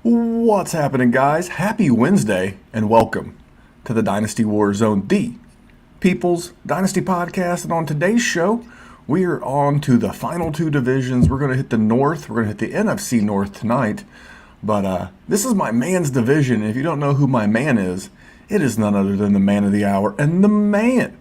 What's happening, guys? Happy Wednesday, and welcome to the Dynasty WarZone, the People's Dynasty Podcast. And on today's show, we are on to the final two divisions. We're going to hit the North. We're going to hit the NFC North tonight. But this is my man's division. And if you don't know who my man is, it is none other than the man of the hour and the man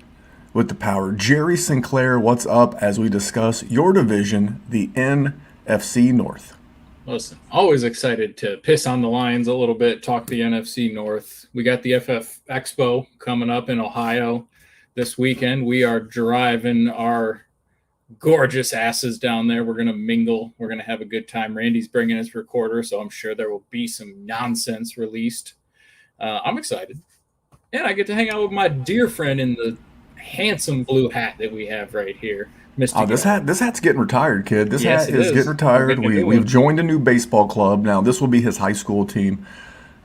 with the power, Jerry Sinclair. What's up as we discuss your division, the NFC North? Listen, always excited to piss on the Lions a little bit, talk the NFC North. We got the FF Expo coming up in Ohio this weekend. We are driving our gorgeous asses down there. We're going to mingle. We're going to have a good time. Randy's bringing his recorder, so I'm sure there will be some nonsense released. I'm excited. And I get to hang out with my dear friend in the handsome blue hat that we have right here. Oh, this hat's getting retired, kid. This Yes, hat it is is. getting retired. We've joined a new baseball club. Now, this will be his high school team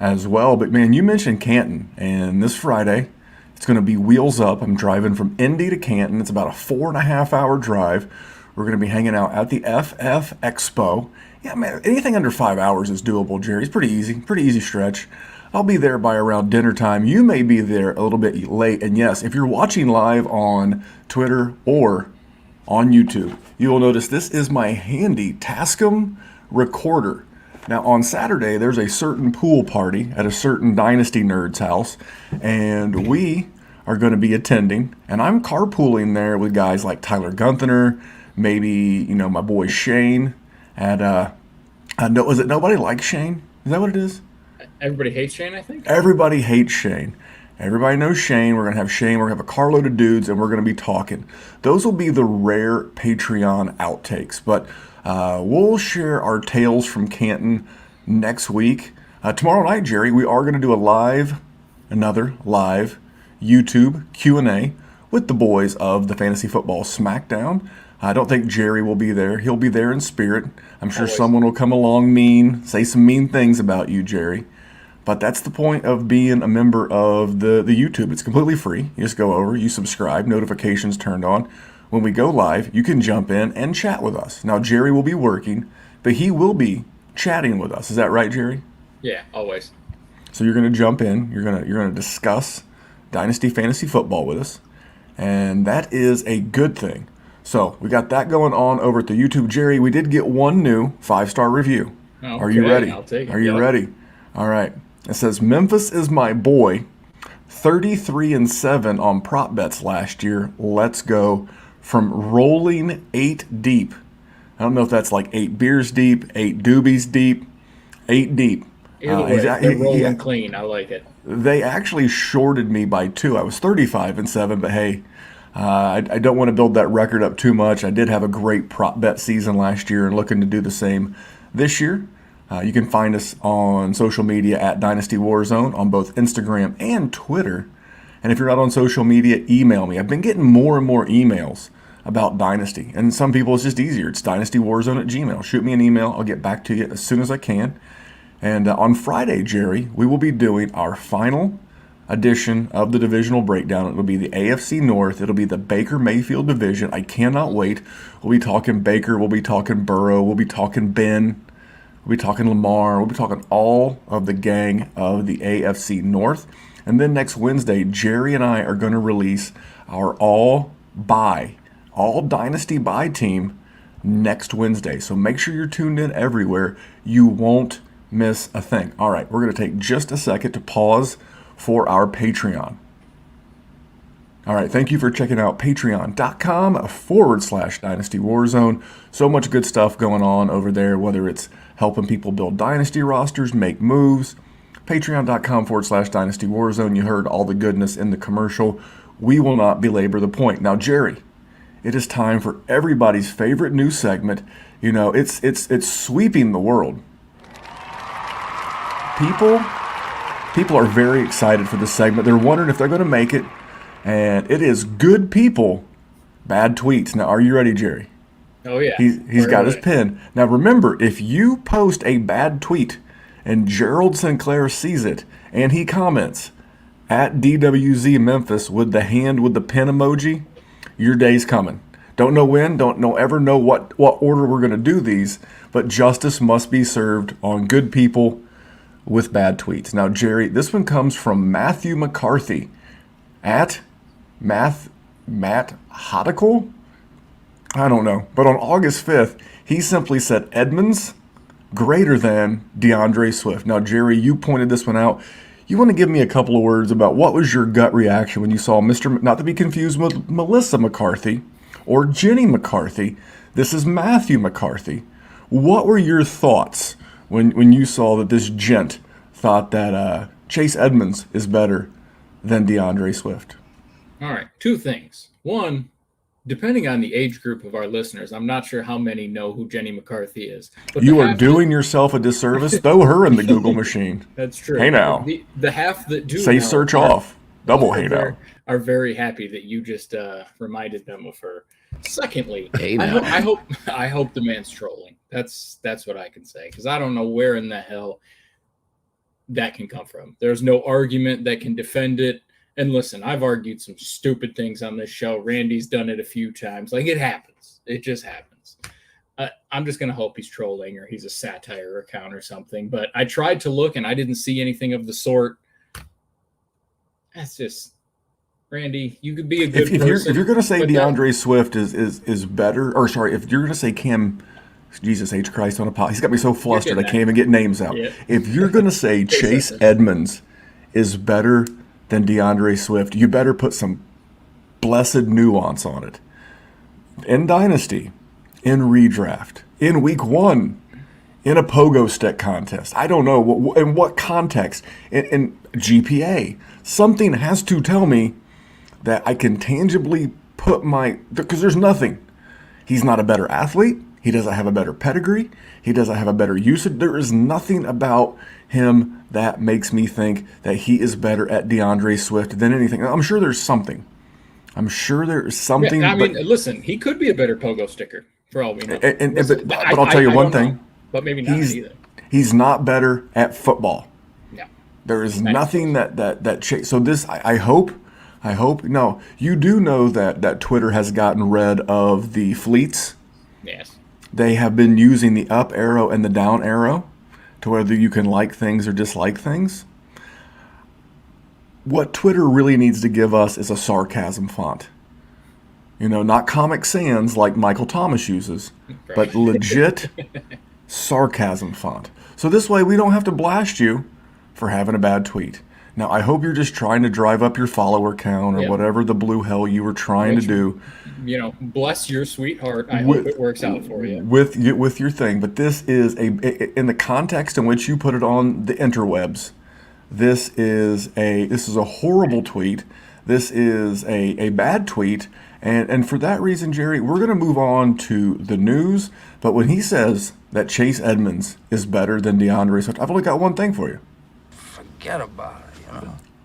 as well. But, man, you mentioned Canton, and this Friday it's going to be wheels up. I'm driving from Indy to Canton. It's about a 4.5-hour drive. We're going to be hanging out at the FF Expo. Yeah, man, anything under 5 hours is doable, Jerry. It's pretty easy stretch. I'll be there by around dinner time. You may be there a little bit late. And, yes, if you're watching live on Twitter or on YouTube, you will notice this is my handy Tascam recorder. Now, on Saturday, there's a certain pool party at a certain Dynasty nerd's house, and we are going to be attending, and I'm carpooling there with guys like Tyler Gunther, maybe, my boy Shane, and, was it Nobody Likes Shane? Is that what it is? Everybody hates Shane, I think. Everybody hates Shane. Everybody knows Shane. We're going to have Shane. We're going to have a carload of dudes, and we're going to be talking. Those will be the rare Patreon outtakes. But we'll share our tales from Canton next week. Tomorrow night, Jerry, we are going to do another live YouTube Q&A with the boys of the Fantasy Football Smackdown. I don't think Jerry will be there. He'll be there in spirit. I'm sure someone will come along say some mean things about you, Jerry. But that's the point of being a member of the YouTube. It's completely free. You just go over, you subscribe, notifications turned on. When we go live, you can jump in and chat with us. Now, Jerry will be working, but he will be chatting with us. Is that right, Jerry? Yeah, always. So you're going to jump in. You're going to discuss Dynasty Fantasy Football with us, and that is a good thing. So we got that going on over at the YouTube. Jerry, we did get one new 5-star review. Okay, Are you ready? I'll take it. Are you ready? All right. It says, Memphis is my boy, 33-7 on prop bets last year. Let's go. From rolling 8 deep. I don't know if that's like 8 beers deep, 8 doobies deep, 8 deep. Either way, they're rolling clean. I like it. They actually shorted me by 2. I was 35-7, but hey, I don't want to build that record up too much. I did have a great prop bet season last year and looking to do the same this year. You can find us on social media at Dynasty WarZone on both Instagram and Twitter. And if you're not on social media, email me. I've been getting more and more emails about Dynasty. And some people, it's just easier. It's dynastywarzone@gmail.com. Shoot me an email. I'll get back to you as soon as I can. And on Friday, Jerry, we will be doing our final edition of the divisional breakdown. It'll be the AFC North. It'll be the Baker Mayfield division. I cannot wait. We'll be talking Baker. We'll be talking Burrow. We'll be talking Ben. We'll be talking Lamar. We'll be talking all of the gang of the AFC North. And then next Wednesday, Jerry and I are going to release our all Dynasty buy team next Wednesday. So make sure you're tuned in everywhere. You won't miss a thing. All right, we're going to take just a second to pause for our Patreon. All right, thank you for checking out patreon.com/Dynasty WarZone. So much good stuff going on over there, whether it's helping people build Dynasty rosters, make moves. Patreon.com/Dynasty WarZone. You heard all the goodness in the commercial. We will not belabor the point. Now, Jerry, it is time for everybody's favorite new segment. It's sweeping the world. People are very excited for this segment. They're wondering if they're going to make it. And it is good people, bad tweets. Now, are you ready, Jerry? Oh, yeah. He's got his pen. Now, remember, if you post a bad tweet and Gerald Sinclair sees it and he comments at DWZ Memphis with the hand with the pen emoji, your day's coming. Don't know when, don't ever know what order we're going to do these, but justice must be served on good people with bad tweets. Now, Jerry, this one comes from Matthew McCarthy at Matt Hodicle? I don't know. But on August 5th, he simply said Edmonds greater than DeAndre Swift. Now, Jerry, you pointed this one out. You want to give me a couple of words about what was your gut reaction when you saw not to be confused with Melissa McCarthy or Jenny McCarthy. This is Matthew McCarthy. What were your thoughts when you saw that this gent thought that Chase Edmonds is better than DeAndre Swift? All right, two things. One, depending on the age group of our listeners, I'm not sure how many know who Jenny McCarthy is. But you are doing yourself a disservice. Throw her in the Google machine. That's true. Hey now. The half that do say search off. Double hey now. Are very happy that you just reminded them of her. Secondly, hey I hope the man's trolling. That's what I can say, because I don't know where in the hell that can come from. There's no argument that can defend it. And listen, I've argued some stupid things on this show. Randy's done it a few times. Like, it happens. It just happens. I'm just going to hope he's trolling or he's a satire account or something. But I tried to look, and I didn't see anything of the sort. That's just, Randy, you could be a good person. If you're going to say DeAndre Swift is better, or sorry, if you're going to say Cam, Jesus H. Christ on a pot, he's got me so flustered I can't even get names out. Yeah. If you're going to say Chase Edmonds is better than DeAndre Swift, you better put some blessed nuance on it. In Dynasty, in redraft, in week 1, in a pogo stick contest. I don't know in what context. In GPA, something has to tell me that I can tangibly put because there's nothing. He's not a better athlete. He doesn't have a better pedigree. He doesn't have a better usage. There is nothing about him that makes me think that he is better at DeAndre Swift than anything. I'm sure there's something. Yeah, I mean, listen, he could be a better pogo sticker for all we know. But I'll tell you one thing. Know, but maybe not either. He's not better at football. No. There is nothing that so this, I hope, no, you do know that Twitter has gotten rid of the fleets. Yes. They have been using the up arrow and the down arrow to whether you can like things or dislike things. What Twitter really needs to give us is a sarcasm font. Not Comic Sans like Michael Thomas uses, but legit sarcasm font. So this way we don't have to blast you for having a bad tweet. Now, I hope you're just trying to drive up your follower count or whatever the blue hell you were trying to do. Bless your sweetheart. I hope it works out for you. With your thing. But this is in the context in which you put it on the interwebs, this is a horrible tweet. This is a bad tweet. And for that reason, Jerry, we're going to move on to the news. But when he says that Chase Edmonds is better than DeAndre Swift, I've only got one thing for you. Forget about it.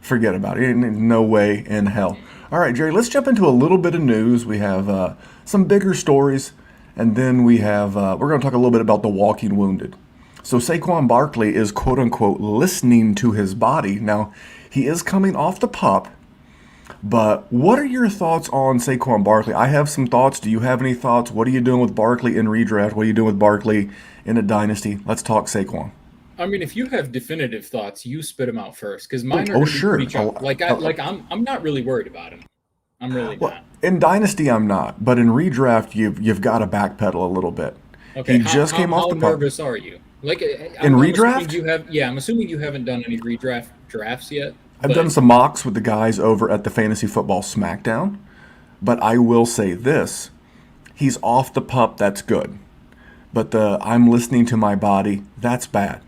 Forget about it. No way in hell. All right, Jerry, let's jump into a little bit of news. We have some bigger stories, and then we're going to talk a little bit about the walking wounded. So Saquon Barkley is, quote-unquote, listening to his body. Now, he is coming off the PUP, but what are your thoughts on Saquon Barkley? I have some thoughts. Do you have any thoughts? What are you doing with Barkley in redraft? What are you doing with Barkley in a dynasty? Let's talk Saquon. I mean, if you have definitive thoughts, you spit them out first, because mine are sure. I'm not really worried about him. I'm really not. In Dynasty, I'm not, but in redraft, you've got to backpedal a little bit. Okay, he just came off the How nervous are you? In redraft? I'm assuming you haven't done any redraft drafts yet. I've done some mocks with the guys over at the Fantasy Football Smackdown, but I will say this: he's off the PUP. That's good, but I'm listening to my body. That's bad.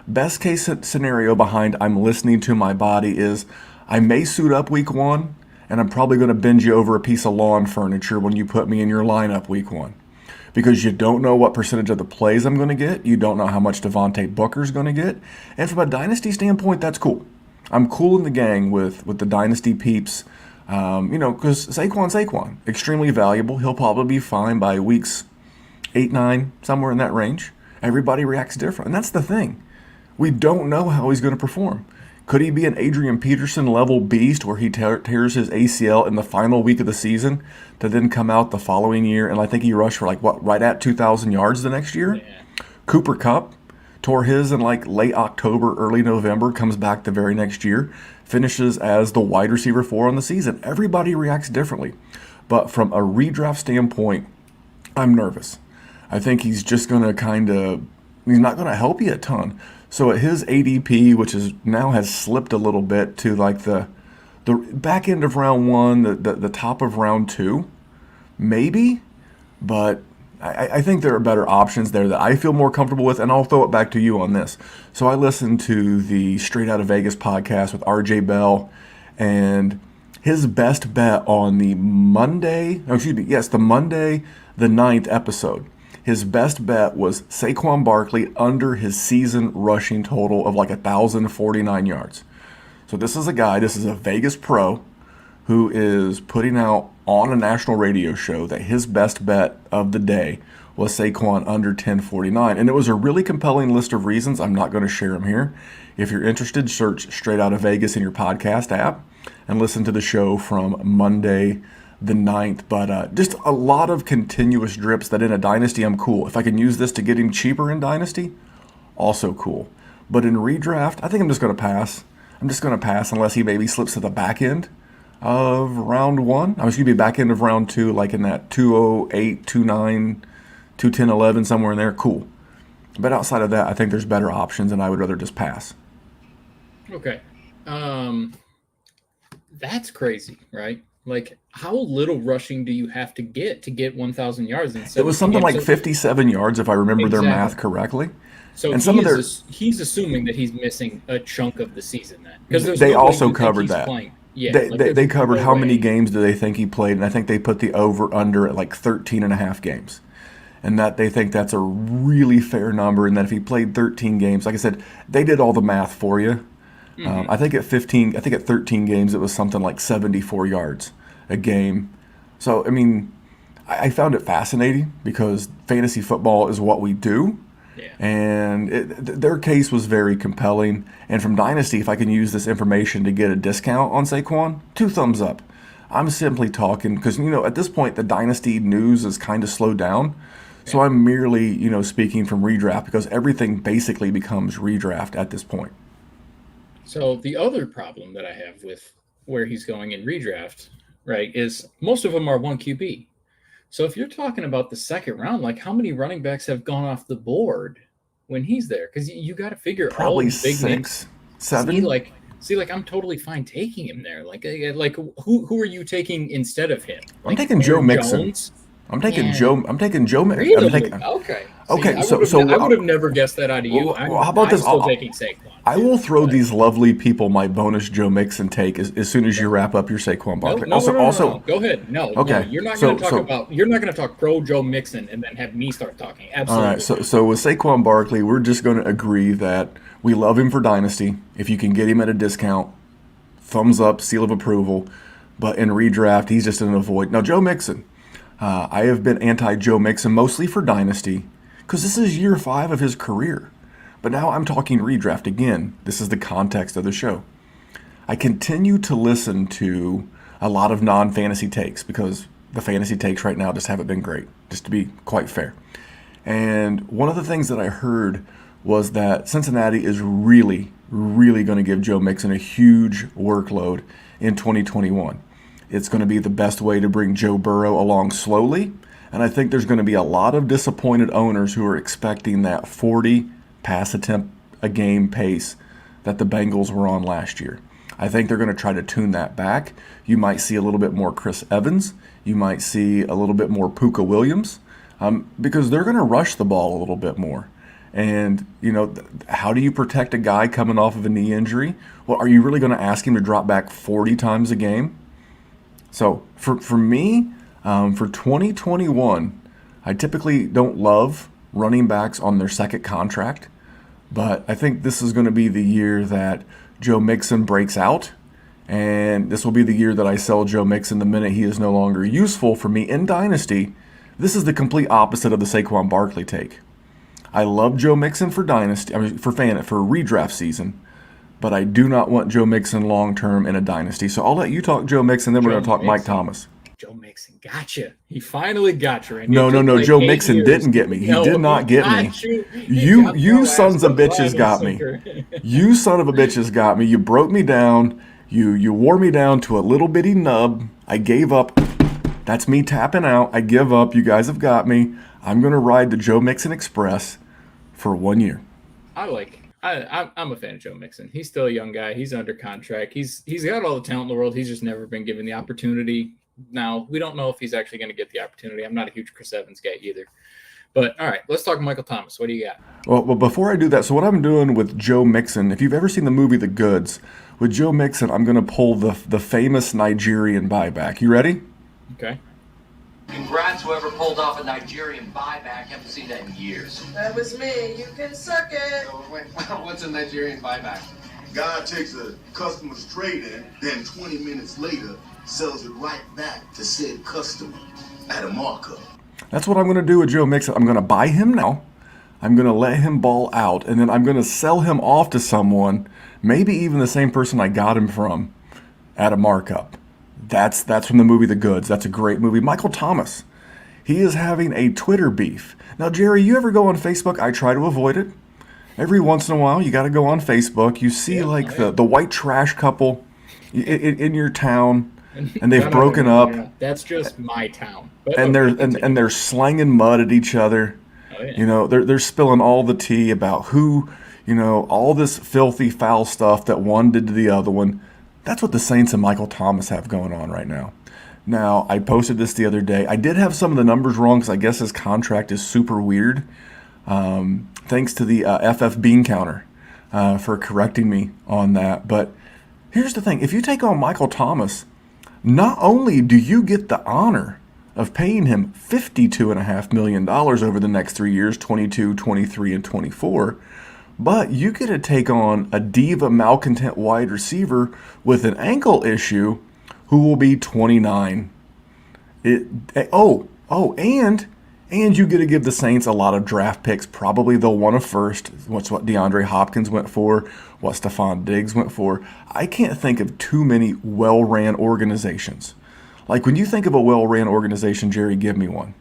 Best case scenario behind I'm listening to my body is I may suit up week 1, and I'm probably going to bend you over a piece of lawn furniture when you put me in your lineup week 1. Because you don't know what percentage of the plays I'm going to get. You don't know how much Devontae Booker's going to get. And from a dynasty standpoint, that's cool. I'm cool in the gang with the dynasty peeps. Because Saquon, extremely valuable. He'll probably be fine by weeks 8, 9, somewhere in that range. Everybody reacts different. And that's the thing. We don't know how he's going to perform. Could he be an Adrian Peterson level beast where he tears his ACL in the final week of the season to then come out the following year? And I think he rushed for right at 2,000 yards the next year. Yeah. Cooper Kupp, Tore his in like late October, early November, comes back the very next year, finishes as the wide receiver 4 on the season. Everybody reacts differently. But from a redraft standpoint, I'm nervous. I think he's just going to he's not going to help you a ton. So at his ADP, which is now has slipped a little bit to like the back end of round 1, the top of round 2, maybe, but I think there are better options there that I feel more comfortable with, and I'll throw it back to you on this. So I listened to the Straight Out of Vegas podcast with RJ Bell, and his best bet on the Monday, the 9th episode, his best bet was Saquon Barkley under his season rushing total of like 1,049 yards. So this is a Vegas pro who is putting out on a national radio show that his best bet of the day was Saquon under 1049. And it was a really compelling list of reasons. I'm not going to share them here. If you're interested, search Straight Out of Vegas in your podcast app and listen to the show from Monday the 9th. But just a lot of continuous drips that in a dynasty, I'm cool. If I can use this to get him cheaper in dynasty, also cool. But in redraft, I think I'm just going to pass. I'm just going to pass unless he maybe slips to the back end of round 1. I was going to be back end of round 2, like in that 208, 29, 210, 11, somewhere in there. Cool. But outside of that, I think there's better options, and I would rather just pass. Okay. That's crazy, right? Like, how little rushing do you have to get 1,000 yards? It was something like 57 yards, if I remember their math correctly. So and he's assuming that he's missing a chunk of the season then. Because they also covered that. Yeah, they covered how many games do they think he played, and I think they put the over-under at like 13 and a half games. And that they think that's a really fair number, and that if he played 13 games, like I said, they did all the math for you. Mm-hmm. I think at 13 games, it was something like 74 yards a game. So, I mean, I found it fascinating because fantasy football is what we do. Yeah. And their case was very compelling. And from Dynasty, if I can use this information to get a discount on Saquon, 2 thumbs up. I'm simply talking because, at this point, the Dynasty news is kind of slowed down. Yeah. So I'm merely, speaking from redraft because everything basically becomes redraft at this point. So the other problem that I have with where he's going in redraft, right, is most of them are 1 QB. So if you're talking about the second round, like how many running backs have gone off the board when he's there? Because you got to figure probably all the big 6, names. 7. See, I'm totally fine taking him there. Like who are you taking instead of him? I'm taking Joe Mixon. Jones? I'm taking Joe Mixon. Really? Okay. See, I would have never guessed that out of you. Well, how about this? I'm still taking Saquon. I will throw these lovely people my bonus Joe Mixon take as soon as you wrap up your Saquon Barkley. No. Go ahead. No. You're not going to talk pro Joe Mixon and then have me start talking. Absolutely. All right. So with Saquon Barkley, we're just going to agree that we love him for Dynasty. If you can get him at a discount, thumbs up, seal of approval. But in redraft, he's just an avoid. Now, Joe Mixon. I have been anti-Joe Mixon mostly for Dynasty because this is year 5 of his career. But now I'm talking redraft again. This is the context of the show. I continue to listen to a lot of non-fantasy takes because the fantasy takes right now just haven't been great, just to be quite fair. And one of the things that I heard was that Cincinnati is really, really going to give Joe Mixon a huge workload in 2021. It's going to be the best way to bring Joe Burrow along slowly. And I think there's going to be a lot of disappointed owners who are expecting that 40 pass attempt a game pace that the Bengals were on last year. I think they're going to try to tune that back. You might see a little bit more Chris Evans. You might see a little bit more Puka Williams because they're going to rush the ball a little bit more. And, how do you protect a guy coming off of a knee injury? Well, are you really going to ask him to drop back 40 times a game? So for me, for 2021, I typically don't love running backs on their second contract, but I think this is going to be the year that Joe Mixon breaks out, and this will be the year that I sell Joe Mixon the minute he is no longer useful for me in Dynasty. This is the complete opposite of the Saquon Barkley take. I love Joe Mixon for Dynasty, for redraft season, but I do not want Joe Mixon long-term in a Dynasty. So I'll let you talk Joe Mixon, then we're going to talk Mike Thomas. Joe Mixon. Mixon got you. He finally got you. And No. like Joe 8 Mixon years. didn't get me. He No, did not he get got me. You got You your sons ass of hook, bitches line, got and me. sinker. You son of a bitches got me. You broke me down. You wore me down to a little bitty nub. I gave up. That's me tapping out. I give up. You guys have got me. I'm going to ride the Joe Mixon Express for 1 year. I'm a fan of Joe Mixon. He's still a young guy. He's under contract. He's got all the talent in the world. He's just never been given the opportunity. Now, we don't know if he's actually going to get the opportunity. I'm not a huge Chris Evans guy either. But, all right, let's talk Michael Thomas. What do you got? Well, before I do that, so what I'm doing with Joe Mixon, if you've ever seen the movie The Goods, with Joe Mixon, I'm going to pull the famous Nigerian buyback. You ready? Okay. Congrats, whoever pulled off a Nigerian buyback. Haven't seen that in years. That was me. You can suck it. What's a Nigerian buyback? Guy takes a customer's trade-in, then 20 minutes later sells it right back to said customer at a markup. That's what I'm going to do with Joe Mixon. I'm going to buy him now. I'm going to let him ball out, and then I'm going to sell him off to someone, maybe even the same person I got him from, at a markup. That's from the movie The Goods. That's a great movie. Michael Thomas, he is having a Twitter beef. Now, Jerry, you ever go on Facebook? I try to avoid it. Every once in a while, you got to go on Facebook. You see the white trash couple in your town, and they've broken up. Yeah. That's just my town. But, and they're slanging mud at each other. Oh, yeah. You know, they're spilling all the tea about who, all this filthy, foul stuff that one did to the other one. That's what the Saints and Michael Thomas have going on right now. Now, I posted this the other day. I did have some of the numbers wrong because I guess his contract is super weird. Thanks to the FF Bean Counter for correcting me on that. But here's the thing. If you take on Michael Thomas, not only do you get the honor of paying him $52.5 million over the next 3 years, 22, 23, and 24, but you get to take on a diva malcontent wide receiver with an ankle issue who will be 29. And you get to give the Saints a lot of draft picks. Probably they'll want a first. What's what DeAndre Hopkins went for, what Stephon Diggs went for. I can't think of too many well-ran organizations. Like when you think of a well-ran organization, Jerry, give me one.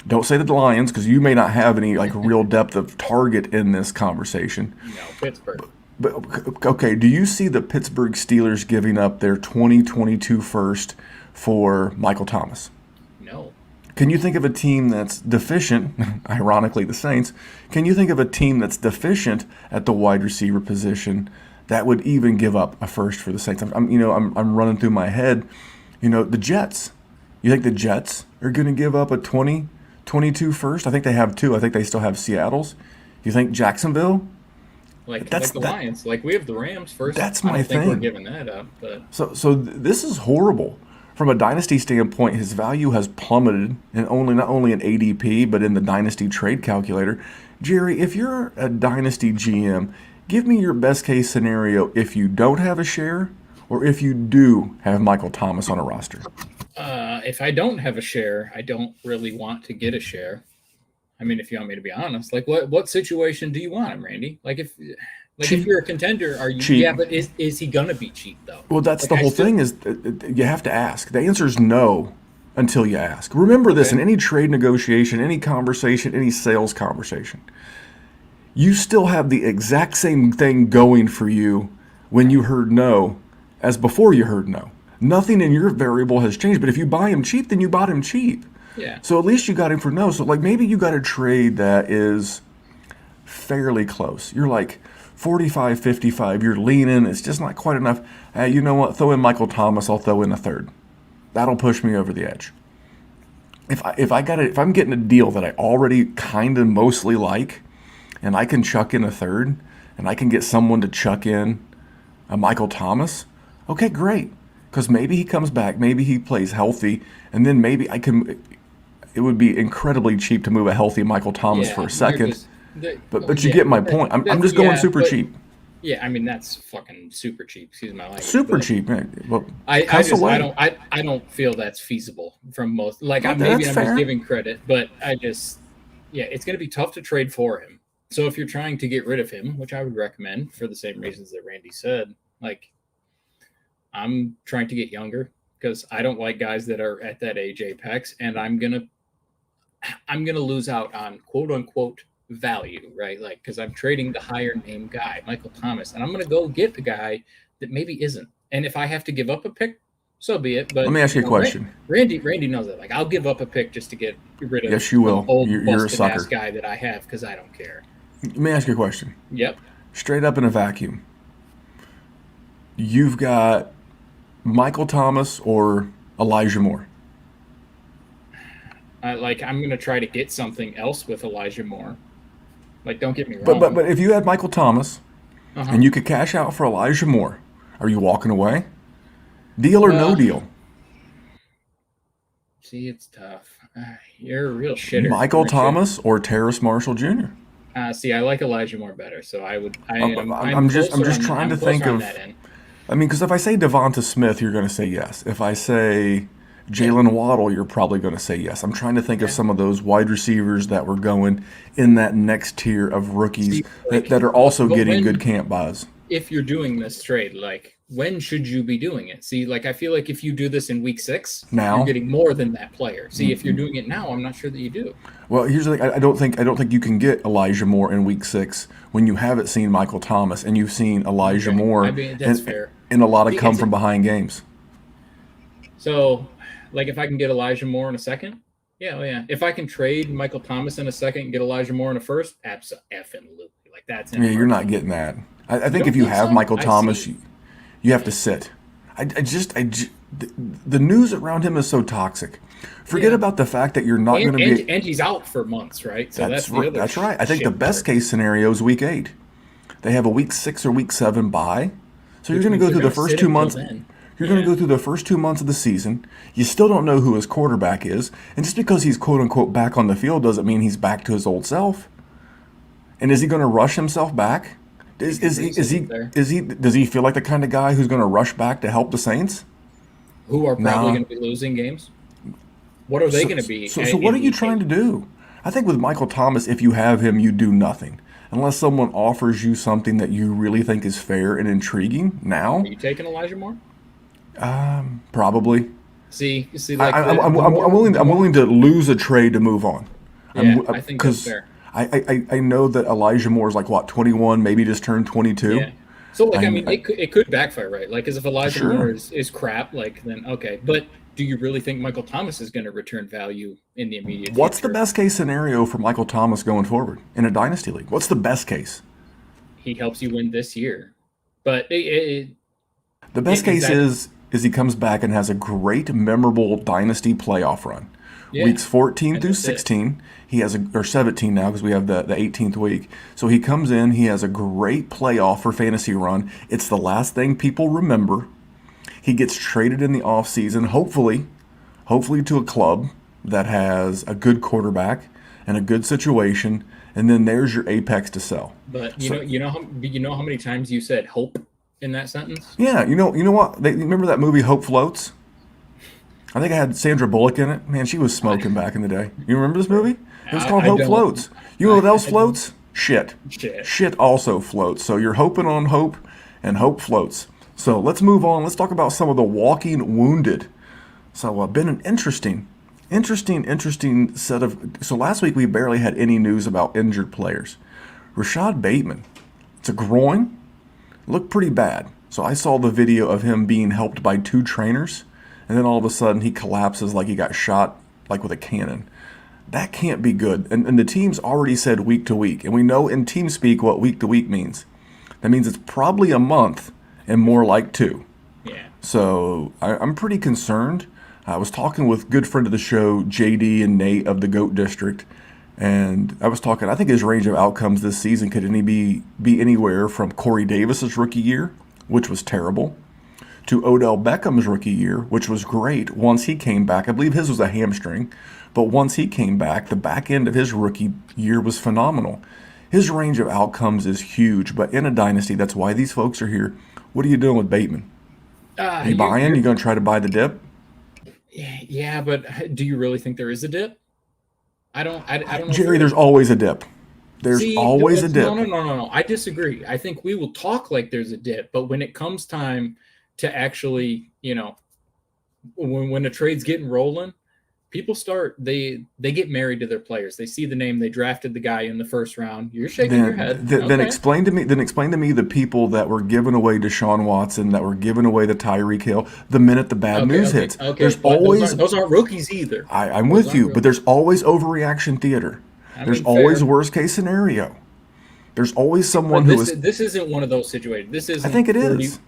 Don't say the Lions because you may not have any real depth of target in this conversation. No, Pittsburgh. But okay, do you see the Pittsburgh Steelers giving up their 2022 first for Michael Thomas? No. Can you think of a team that's deficient, ironically the Saints, can you think of a team that's deficient at the wide receiver position that would even give up a first for the Saints? I'm running through my head, the Jets. You think the Jets are going to give up a 2022 first? I think they have two. I think they still have Seattle's. You think Jacksonville? Like the Lions. Like we have the Rams first. That's I my don't think thing. we're giving that up. But So this is horrible. From a dynasty standpoint, his value has plummeted, and not only in ADP, but in the dynasty trade calculator. Jerry, if you're a dynasty GM, give me your best case scenario if you don't have a share or if you do have Michael Thomas on a roster. if I don't have a share, I don't really want to get a share. I mean, if you want me to be honest, like what situation do you want him, Randy? If you're a contender, are you cheap. Yeah, but is he gonna be cheap though? Well, that's the whole thing is you have to ask. The answer is no until you ask. Remember this in any trade negotiation, any conversation, any sales conversation. You still have the exact same thing going for you when you heard no as before you heard no. Nothing in your variable has changed, but if you buy him cheap, then you bought him cheap. Yeah. So at least you got him for no. So maybe you got a trade that is fairly close. You're 45, 55, you're leaning, it's just not quite enough. You know what? Throw in Michael Thomas, I'll throw in a third. That'll push me over the edge. If I'm getting a deal that I already kind of mostly like, and I can chuck in a third, and I can get someone to chuck in a Michael Thomas, okay, great. Because maybe he comes back, maybe he plays healthy, and then maybe it would be incredibly cheap to move a healthy Michael Thomas for a second. But you get my point. I'm just going super cheap. Yeah, I mean that's fucking super cheap. Excuse my language. Super cheap, man. Well, I don't feel that's feasible from most. I'm just giving credit, but it's going to be tough to trade for him. So if you're trying to get rid of him, which I would recommend for the same reasons that Randy said, I'm trying to get younger. because I don't like guys that are at that age apex, and I'm gonna lose out on quote unquote value, right? Like, because I'm trading the higher name guy, Michael Thomas, and I'm gonna go get the guy that maybe isn't. And if I have to give up a pick, so be it. But Let me ask you a question. Randy knows that. Like, I'll give up a pick just to get rid of Yes, you will. the old You're a sucker. busted-ass guy that I have because I don't care. Let me ask you a question. Yep. Straight up in a vacuum. You've got Michael Thomas or Elijah Moore. I'm going to try to get something else with Elijah Moore. Like, don't get me wrong. But if you had Michael Thomas and you could cash out for Elijah Moore, are you walking away? Deal or no deal? See, it's tough. You're a real shitter. Michael Thomas or Terrace Marshall Jr.? See, I like Elijah Moore better, so I would. I'm just trying to think of. I mean, because if I say Devonta Smith, you're going to say yes. If I say Jalen Waddle, you're probably going to say yes. I'm trying to think of some of those wide receivers that were going in that next tier of rookies that are also getting good camp buys. If you're doing this trade, like, when should you be doing it? See, like, I feel like if you do this in week 6, you're getting more than that player. See, if you're doing it now, I'm not sure that you do. Well, here's the thing. I don't think you can get Elijah Moore in week 6 when you haven't seen Michael Thomas and you've seen Elijah Moore that's fair. In a lot of come from behind games. So, like, if I can get Elijah Moore in a second, yeah. If I can trade Michael Thomas in a second and get Elijah Moore in a first, absolutely. Like, that's you're not getting that. I think if you have Michael Thomas, you have to sit. The news around him is so toxic. Forget about the fact that you're not going to be. And he's out for months, right? So that's right. I think the best case scenario is week 8. They have a week 6 or week 7 bye. So you're going to go through the first 2 months. You're going to go through the first 2 months of the season. You still don't know who his quarterback is. And just because he's quote unquote back on the field doesn't mean he's back to his old self. And is he going to rush himself back? Does he feel like the kind of guy who's going to rush back to help the Saints? Who are probably going to be losing games? What are they going to be? So what are you trying to do? I think with Michael Thomas, if you have him, you do nothing. Unless someone offers you something that you really think is fair and intriguing now. Are you taking Elijah Moore? Probably. See, like I'm willing to lose a trade to move on. I think that's fair. I know that Elijah Moore is like, 21, maybe just turned 22. Yeah. So, like, it could backfire, right? Like, as if Elijah Moore is crap, like, then okay. But do you really think Michael Thomas is going to return value in the immediate future? What's the best case scenario for Michael Thomas going forward in a dynasty league? What's the best case? He helps you win this year. But the best case is he comes back and has a great, memorable dynasty playoff run. Yeah. Weeks 14 through 16, he has or 17 now because we have the 18th week. So he comes in, he has a great playoff for fantasy run. It's the last thing people remember. He gets traded in the offseason, hopefully to a club that has a good quarterback and a good situation, and then there's your apex to sell. But you know how many times you said hope in that sentence? Yeah, you know what? Remember that movie Hope Floats? I think I had Sandra Bullock in it. Man, she was smoking back in the day. You remember this movie? It was called Hope Floats. You know what else floats? Shit. Shit also floats. So you're hoping on hope, and hope floats. So let's move on. Let's talk about some of the walking wounded. So been an interesting set of. So last week we barely had any news about injured players. Rashod Bateman, it's a groin. Looked pretty bad. So I saw the video of him being helped by 2 trainers. And then all of a sudden he collapses like he got shot like with a cannon. That can't be good. And the team's already said week to week. And we know in team speak what week to week means. That means it's probably a month and more like 2. Yeah. So I'm pretty concerned. I was talking with good friend of the show, JD and Nate of the GOAT District. And I was talking, I think his range of outcomes this season could be anywhere from Corey Davis's rookie year, which was terrible, to Odell Beckham's rookie year, which was great once he came back. I believe his was a hamstring, but once he came back, the back end of his rookie year was phenomenal. His range of outcomes is huge, but in a dynasty, that's why these folks are here. What are you doing with Bateman? You buying? You going to try to buy the dip? Yeah, but do you really think there is a dip? I don't know. Jerry, there's always a dip. There's always a dip. No. I disagree. I think we will talk like there's a dip, but when it comes time to actually, when the trade's getting rolling, people start they get married to their players. They see the name, they drafted the guy in the first round. You're shaking your head. Then explain to me the people that were giving away Deshaun Watson, that were giving away the Tyreek Hill the minute the bad news hits. Okay. There's always those aren't rookies either. I'm with you, but there's always overreaction theater. There's always worst case scenario. There's always someone This isn't one of those situations. This isn't. I think it is.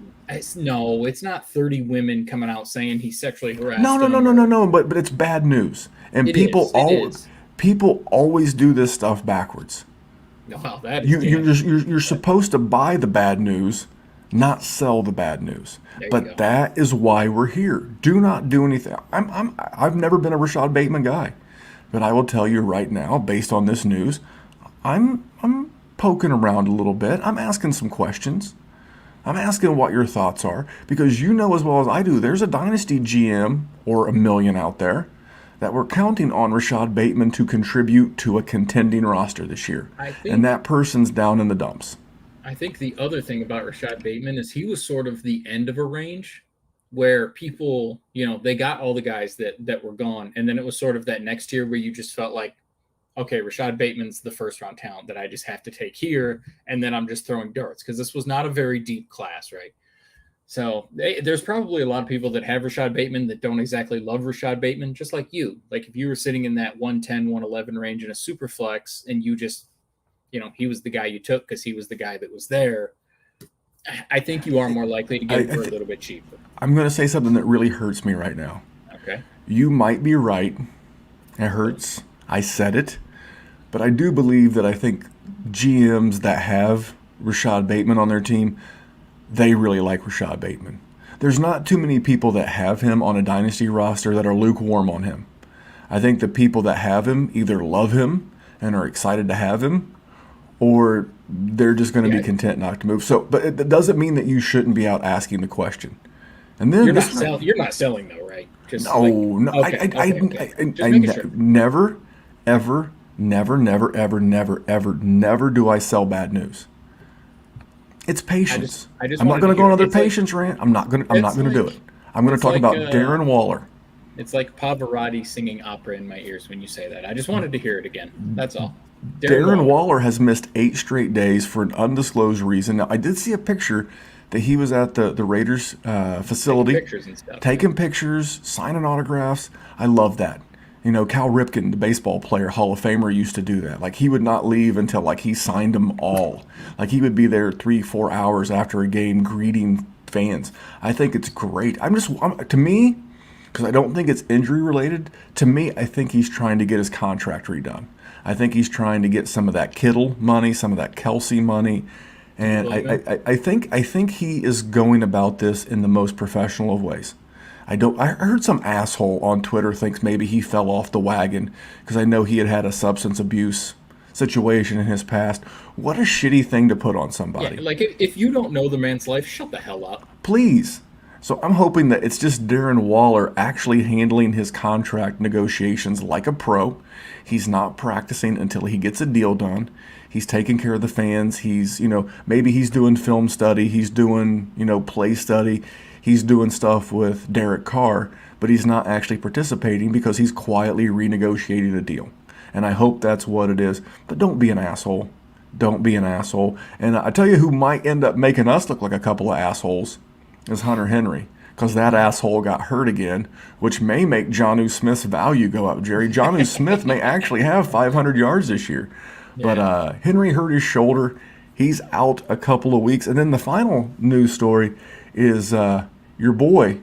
No, it's not 30 women coming out saying he sexually harassed No. But it's bad news, and people always do this stuff backwards. Well, that is you're supposed to buy the bad news, not sell the bad news. But that is why we're here. Do not do anything. I've never been a Rashod Bateman guy, but I will tell you right now, based on this news, I'm poking around a little bit. I'm asking some questions. I'm asking what your thoughts are, because you know as well as I do, there's a Dynasty GM or a million out there that we're counting on Rashod Bateman to contribute to a contending roster this year. And that person's down in the dumps. I think the other thing about Rashod Bateman is he was sort of the end of a range where people, they got all the guys that were gone. And then it was sort of that next year where you just felt like, okay, Rashod Bateman's the first-round talent that I just have to take here, and then I'm just throwing darts, because this was not a very deep class, right? So there's probably a lot of people that have Rashod Bateman that don't exactly love Rashod Bateman, just like you. Like if you were sitting in that 110, 111 range in a super flex, and you just, he was the guy you took because he was the guy that was there, I think you are more likely to get it for a little bit cheaper. I'm going to say something that really hurts me right now. Okay. You might be right. It hurts. I said it. But I do believe that I think GMs that have Rashod Bateman on their team, they really like Rashod Bateman. There's not too many people that have him on a dynasty roster that are lukewarm on him. I think the people that have him either love him and are excited to have him, or they're just going to be content not to move. So, but it doesn't mean that you shouldn't be out asking the question. And then you're not selling though, right? Just no. Okay. I never, ever, never do I sell bad news. It's patience. I'm not going to go on another patience rant. I'm not going to do it. I'm going to talk about Darren Waller. It's like Pavarotti singing opera in my ears when you say that. I just wanted to hear it again. That's all. Darren Waller has missed 8 straight days for an undisclosed reason. Now, I did see a picture that he was at the Raiders facility. Taking pictures and stuff. Taking pictures, signing autographs. I love that. Cal Ripken, the baseball player, Hall of Famer, used to do that. Like, he would not leave until, like, he signed them all. Like, he would be there 3-4 hours after a game greeting fans. I think it's great. To me, because I don't think it's injury related, to me, I think he's trying to get his contract redone. I think he's trying to get some of that Kittle money, some of that Kelsey money. And I think he is going about this in the most professional of ways. I heard some asshole on Twitter thinks maybe he fell off the wagon because I know he had a substance abuse situation in his past. What a shitty thing to put on somebody. Yeah, like if you don't know the man's life, shut the hell up. Please. So I'm hoping that it's just Darren Waller actually handling his contract negotiations like a pro. He's not practicing until he gets a deal done. He's taking care of the fans. He's, maybe he's doing film study. He's doing, play study. He's doing stuff with Derek Carr, but he's not actually participating because he's quietly renegotiating a deal. And I hope that's what it is. But don't be an asshole. Don't be an asshole. And I tell you who might end up making us look like a couple of assholes is Hunter Henry, because that asshole got hurt again, which may make Jonnu Smith's value go up, Jerry. Jonnu Smith may actually have 500 yards this year. Yeah. But Henry hurt his shoulder. He's out a couple of weeks. And then the final news story is your boy,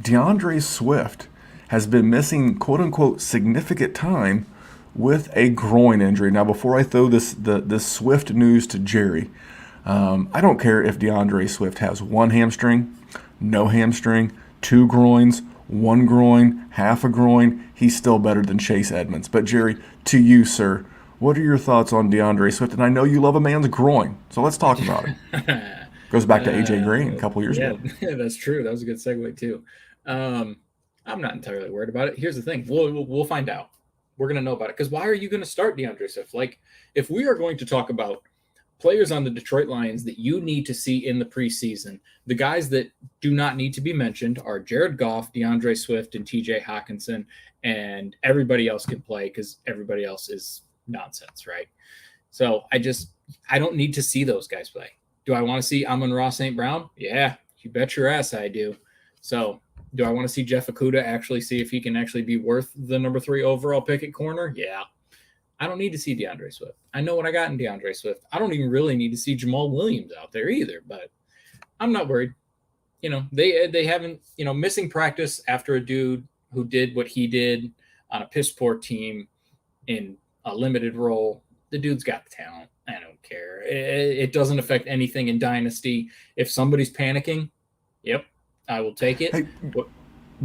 DeAndre Swift, has been missing, quote-unquote, significant time with a groin injury. Now, before I throw this Swift news to Jerry, I don't care if DeAndre Swift has one hamstring, no hamstring, 2 groins, 1 groin, half a groin. He's still better than Chase Edmonds. But, Jerry, to you, sir, what are your thoughts on DeAndre Swift? And I know you love a man's groin, so let's talk about it. Goes back to A.J. Green a couple years ago. Yeah, that's true. That was a good segue, too. I'm not entirely worried about it. Here's the thing. We'll find out. We're going to know about it. Because why are you going to start DeAndre Swift? Like, if we are going to talk about players on the Detroit Lions that you need to see in the preseason. The guys that do not need to be mentioned are Jared Goff, DeAndre Swift, and TJ Hawkinson, and everybody else can play because everybody else is nonsense, right? So I don't need to see those guys play. Do I want to see Amon-Ra St. Brown? Yeah, you bet your ass I do. So do I want to see Jeff Okudah actually see if he can actually be worth the number 3 overall pick at corner? Yeah. I don't need to see DeAndre Swift. I know what I got in DeAndre Swift. I don't even really need to see Jamal Williams out there either, but I'm not worried. They haven't, missing practice after a dude who did what he did on a piss poor team in a limited role. The dude's got the talent. I don't care. It doesn't affect anything in Dynasty. If somebody's panicking, yep, I will take it. Hey,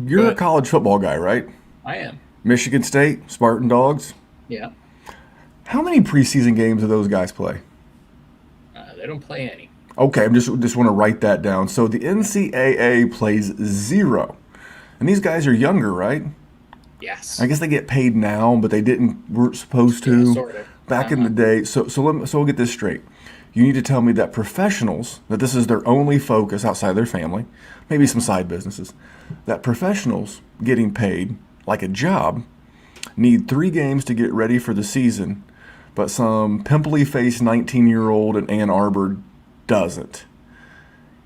you're a college football guy, right? I am. Michigan State, Spartan Dogs. Yeah. How many preseason games do those guys play? They don't play any. Okay, I just want to write that down. So the NCAA plays 0. And these guys are younger, right? Yes. I guess they get paid now, but they weren't supposed to Yeah, sort of. back in the day. So we'll get this straight. You need to tell me that professionals, that this is their only focus outside their family, maybe some side businesses, that professionals getting paid like a job need 3 games to get ready for the season, but some pimply-faced 19-year-old in Ann Arbor doesn't.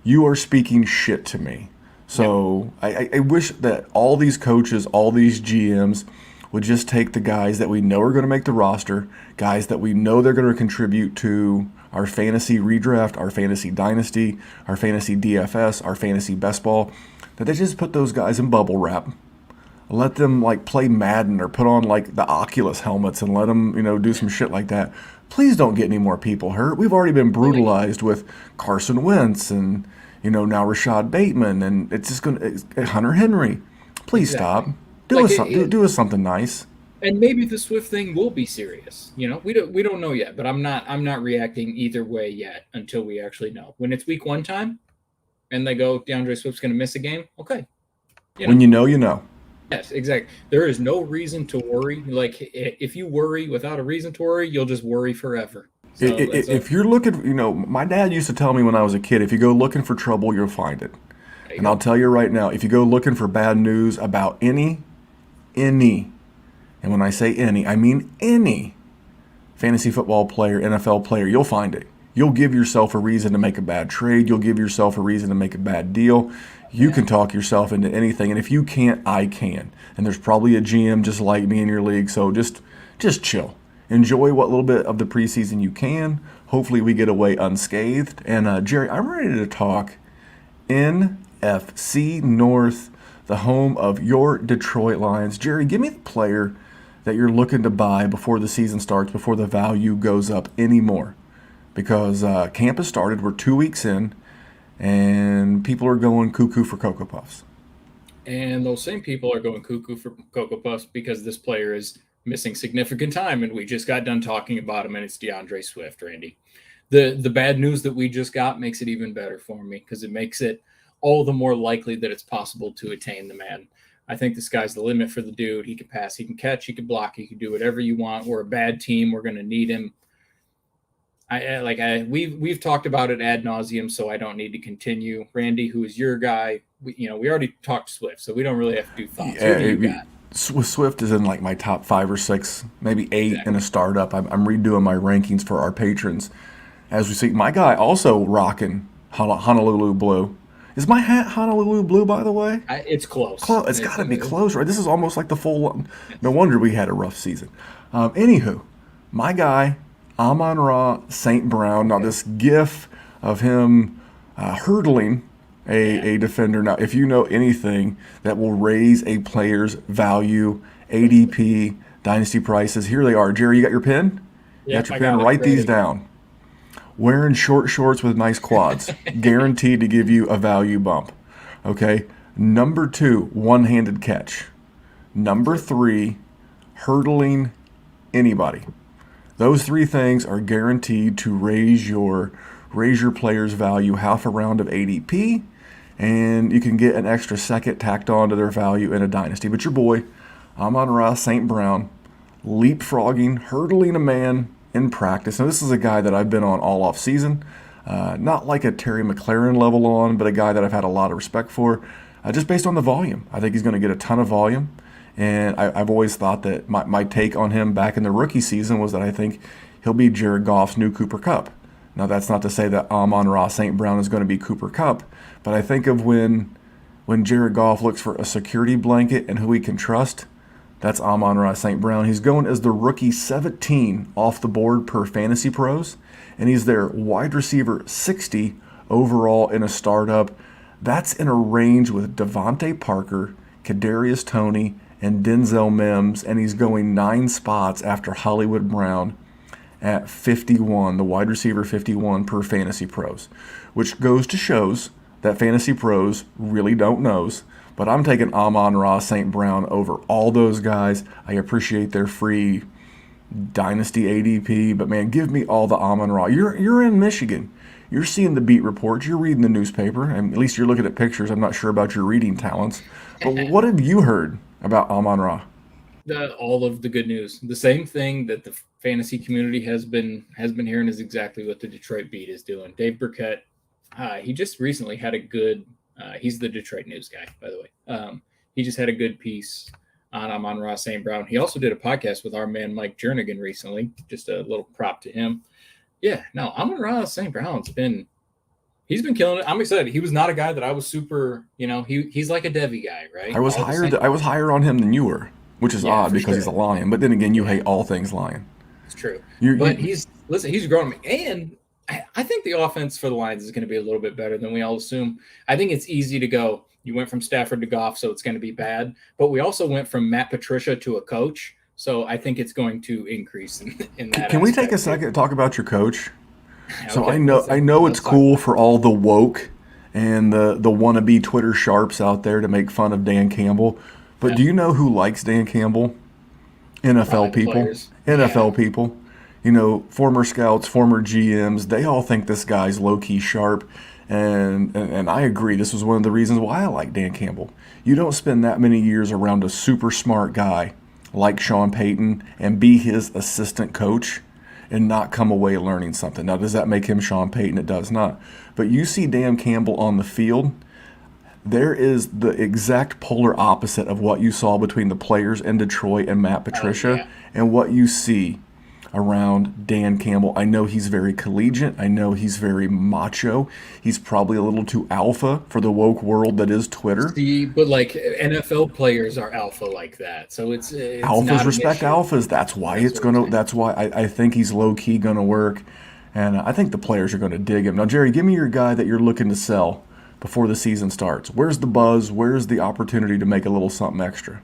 You are speaking shit to me. So I wish that all these coaches, all these GMs would just take the guys that we know are going to make the roster, guys that we know they're going to contribute to our fantasy redraft, our fantasy dynasty, our fantasy DFS, our fantasy best ball, that they just put those guys in bubble wrap. Let them play Madden or put on the Oculus helmets and let them, do some shit like that. Please don't get any more people hurt. We've already been brutalized with Carson Wentz and, now Rashod Bateman, and it's just Hunter Henry. Please stop. Do us something nice. And maybe the Swift thing will be serious. We don't know yet, but I'm not reacting either way yet until we actually know. When it's week 1 time and they go DeAndre Swift's going to miss a game, okay. When you know, you know. Yes, exactly. There is no reason to worry. If you worry without a reason to worry, you'll just worry forever. So if you're looking, my dad used to tell me when I was a kid, if you go looking for trouble, you'll find it. And I'll tell you right now, if you go looking for bad news about any, and when I say any, I mean any fantasy football player, NFL player, you'll find it. You'll give yourself a reason to make a bad trade. You'll give yourself a reason to make a bad deal. You can talk yourself into anything, and if you can't, I can. And there's probably a GM just like me in your league, so just chill. Enjoy what little bit of the preseason you can. Hopefully we get away unscathed. And Jerry, I'm ready to talk NFC North, the home of your Detroit Lions. Jerry, give me the player that you're looking to buy before the season starts, before the value goes up anymore. Because camp has started, we're 2 weeks in, and people are going cuckoo for Cocoa Puffs. And those same people are going cuckoo for Cocoa Puffs because this player is missing significant time, and we just got done talking about him, and it's DeAndre Swift, Randy. The bad news that we just got makes it even better for me because it makes it all the more likely that it's possible to attain the man. I think the sky's the limit for the dude. He can pass, he can catch, he can block, he can do whatever you want. We're a bad team. We're going to need him. We've talked about it ad nauseum, so I don't need to continue. Randy, who is your guy? We already talked Swift, so we don't really have to do thoughts. Who do you got? Swift is in my top 5 or 6, maybe 8 in a startup. I'm redoing my rankings for our patrons as we see. My guy also rocking Honolulu blue. Is my hat Honolulu blue, by the way? It's close. It's got to be close, right? This is almost like the full. No wonder we had a rough season. Anywho, my guy, Amon-Ra St. Brown. Now, this gif of him hurdling a defender. Now, if you know anything that will raise a player's value, ADP, dynasty prices, here they are. Jerry, you got your pen? You got your pen? Write these down. Wearing short shorts with nice quads, guaranteed to give you a value bump. Okay. Number 2, one-handed catch. Number 3, hurdling anybody. Those 3 things are guaranteed to raise your player's value half a round of ADP, and you can get an extra second tacked on to their value in a dynasty. But your boy, Amon-Ra St. Brown, leapfrogging, hurdling a man in practice. Now, this is a guy that I've been on all off season. Not like a Terry McLaurin level on, but a guy that I've had a lot of respect for, just based on the volume. I think he's going to get a ton of volume. And I've always thought that my take on him back in the rookie season was that I think he'll be Jared Goff's new Cooper Kupp. Now, that's not to say that Arman St Brown is going to be Cooper Kupp, but I think of when Jared Goff looks for a security blanket and who he can trust, that's Arman St Brown. He's going as the rookie 17 off the board per Fantasy Pros, and he's their wide receiver 60 overall in a startup. That's in a range with Devontae Parker, Kadarius Toney, and Denzel Mims, and he's going 9 spots after Hollywood Brown at 51, the wide receiver 51 per Fantasy Pros, which goes to shows that Fantasy Pros really don't knows. But I'm taking Arman St Brown over all those guys. I appreciate their free Dynasty ADP, but man, give me all the Arman Ra. You're in Michigan. You're seeing the beat reports. You're reading the newspaper, and at least you're looking at pictures. I'm not sure about your reading talents. But what have you heard about Arman Ra? All of the good news. The same thing that the fantasy community has been hearing is exactly what the Detroit beat is doing. Dave Burkett, he just recently had a good. He's the Detroit News guy, by the way. He just had a good piece on Arman St. Brown. He also did a podcast with our man Mike Jernigan recently. Just a little prop to him. Yeah, no, Arman St. Brown's he's been killing it. I'm excited. He was not a guy that I was super, he's like a Devy guy, right? I was higher on him than you were, which is odd because he's a Lion. But then again, you hate all things Lion. It's true. He's growing. And I think the offense for the Lions is going to be a little bit better than we all assume. I think it's easy to go, you went from Stafford to Goff, so it's going to be bad. But we also went from Matt Patricia to a coach. So I think it's going to increase in that. Can we take a second to talk about your coach? So Okay, I know it's cool for all the woke and the wannabe Twitter sharps out there to make fun of Dan Campbell. But do you know who likes Dan Campbell? NFL people. Players. NFL people. Former scouts, former GMs, they all think this guy's low-key sharp. And I agree. This was one of the reasons why I like Dan Campbell. You don't spend that many years around a super smart guy like Sean Payton and be his assistant coach and not come away learning something. Now, does that make him Sean Payton? It does not. But you see Dan Campbell on the field, there is the exact polar opposite of what you saw between the players in Detroit and Matt Patricia and what you see around Dan Campbell. I know he's very collegiate. I know he's very macho. He's probably a little too alpha for the woke world that is Twitter. But like NFL players are alpha like that, so it's alphas respect alphas. That's why That's why I think he's low key gonna work, and I think the players are gonna dig him. Now, Jerry, give me your guy that you're looking to sell before the season starts. Where's the buzz? Where's the opportunity to make a little something extra?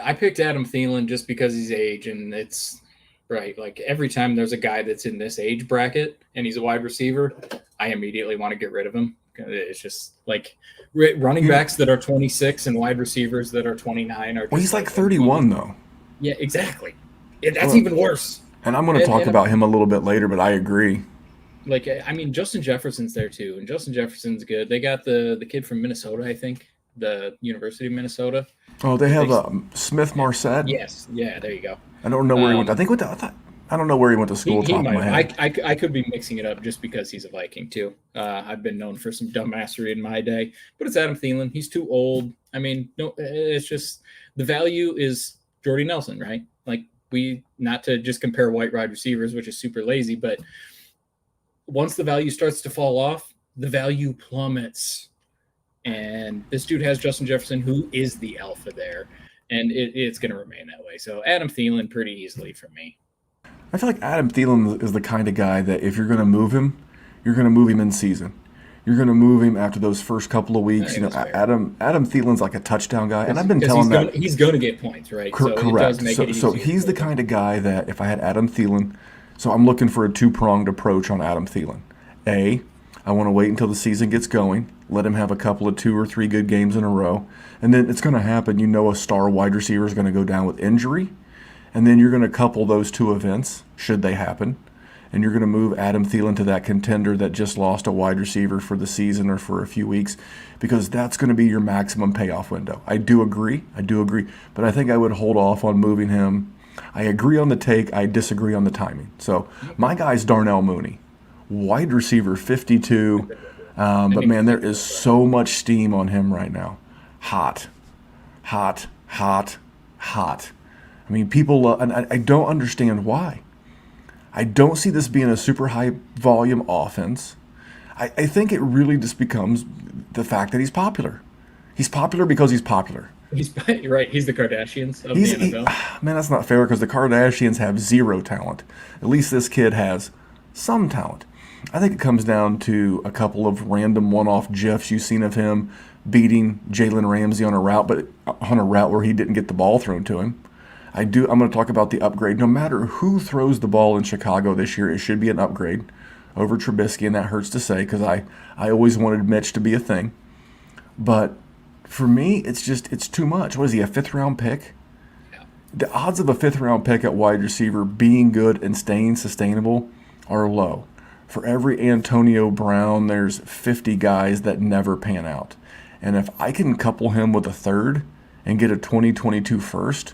I picked Adam Thielen just because he's age, and it's right. Like every time there's a guy that's in this age bracket and he's a wide receiver, I immediately want to get rid of him. It's just like running backs that are 26 and wide receivers that are 29 are. Well, he's like 31 though. Yeah, exactly. That's even worse. And I'm going to talk about him a little bit later, but I agree. Like, I mean, Justin Jefferson's there too, and Justin Jefferson's good. They got the kid from Minnesota, I think, the University of Minnesota. Oh, they have Smith Marset. Yes, yeah, there you go. I don't know where he went. I don't know where he went to school. He top of my head. I could be mixing it up just because he's a Viking too. I've been known for some dumbassery in my day, but it's Adam Thielen. He's too old. I mean, no, it's just the value is Jordy Nelson, right? Like not to just compare white wide receivers, which is super lazy, but once the value starts to fall off, the value plummets. And this dude has Justin Jefferson, who is the alpha there, and it's going to remain that way. So Adam Thielen pretty easily for me. I feel like Adam Thielen is the kind of guy that if you're going to move him, you're going to move him in season. You're going to move him after those first couple of weeks. Adam Thielen's like a touchdown guy, and I've been telling that he's going to get points, right? Correct. So he's the kind of guy that if I had Adam Thielen, so I'm looking for a two-pronged approach on Adam Thielen. I want to wait until the season gets going, let him have a couple of 2 or 3 good games in a row, and then it's going to happen. A star wide receiver is going to go down with injury, and then you're going to couple those two events, should they happen, and you're going to move Adam Thielen to that contender that just lost a wide receiver for the season or for a few weeks, because that's going to be your maximum payoff window. I do agree, but I think I would hold off on moving him I agree on the take. I disagree on the timing. So my guy's Darnell Mooney, wide receiver, 52. But man, there is so much steam on him right now. Hot. I mean, people, and I don't understand why. I don't see this being a super high volume offense. I think it really just becomes the fact that he's popular. He's popular because he's popular. He's right. He's the Kardashians of the NFL. Man, that's not fair because the Kardashians have zero talent. At least this kid has some talent. I think it comes down to a couple of random one-off GIFs you've seen of him beating Jalen Ramsey on a route, but on a route where he didn't get the ball thrown to him. I'm going to talk about the upgrade. No matter who throws the ball in Chicago this year, it should be an upgrade over Trubisky, and that hurts to say because I always wanted Mitch to be a thing. But for me, it's too much. What is he, a fifth-round pick? Yeah. The odds of a fifth-round pick at wide receiver being good and staying sustainable are low. For every Antonio Brown, there's 50 guys that never pan out. And if I can couple him with a third and get a 2022 first,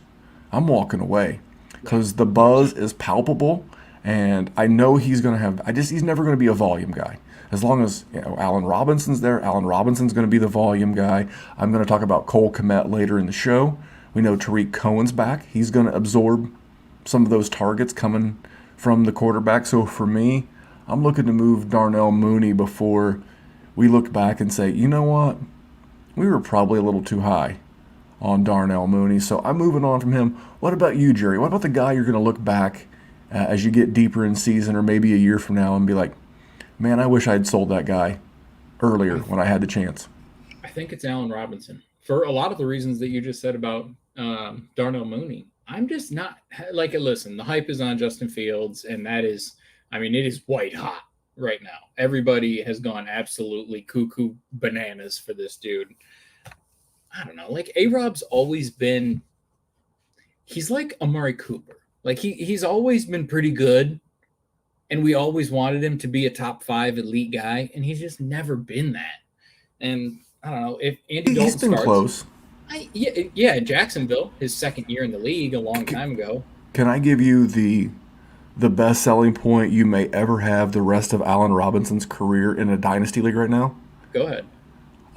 I'm walking away because the buzz is palpable, and I know he's going to have. He's never going to be a volume guy. As long as Allen Robinson's there, Allen Robinson's going to be the volume guy. I'm going to talk about Cole Kmet later in the show. We know Tariq Cohen's back. He's going to absorb some of those targets coming from the quarterback. So for me, I'm looking to move Darnell Mooney before we look back and say, you know what, we were probably a little too high on Darnell Mooney. So I'm moving on from him. What about you, Jerry? What about the guy you're going to look back as you get deeper in season or maybe a year from now and be like, man, I wish I had sold that guy earlier when I had the chance? I think it's Allen Robinson. For a lot of the reasons that you just said about Darnell Mooney, I'm just not like it. Listen, the hype is on Justin Fields, and that is, it is white hot right now. Everybody has gone absolutely cuckoo bananas for this dude. I don't know. Like A-Rob's always been, he's like Amari Cooper. Like he's always been pretty good, and we always wanted him to be a top 5 elite guy, and he's just never been that. And I don't know if Andy Dalton he's been starts, close. Yeah, in Jacksonville, his second year in the league a long time ago. Can I give you the best selling point you may ever have the rest of Allen Robinson's career in a dynasty league right now? Go ahead.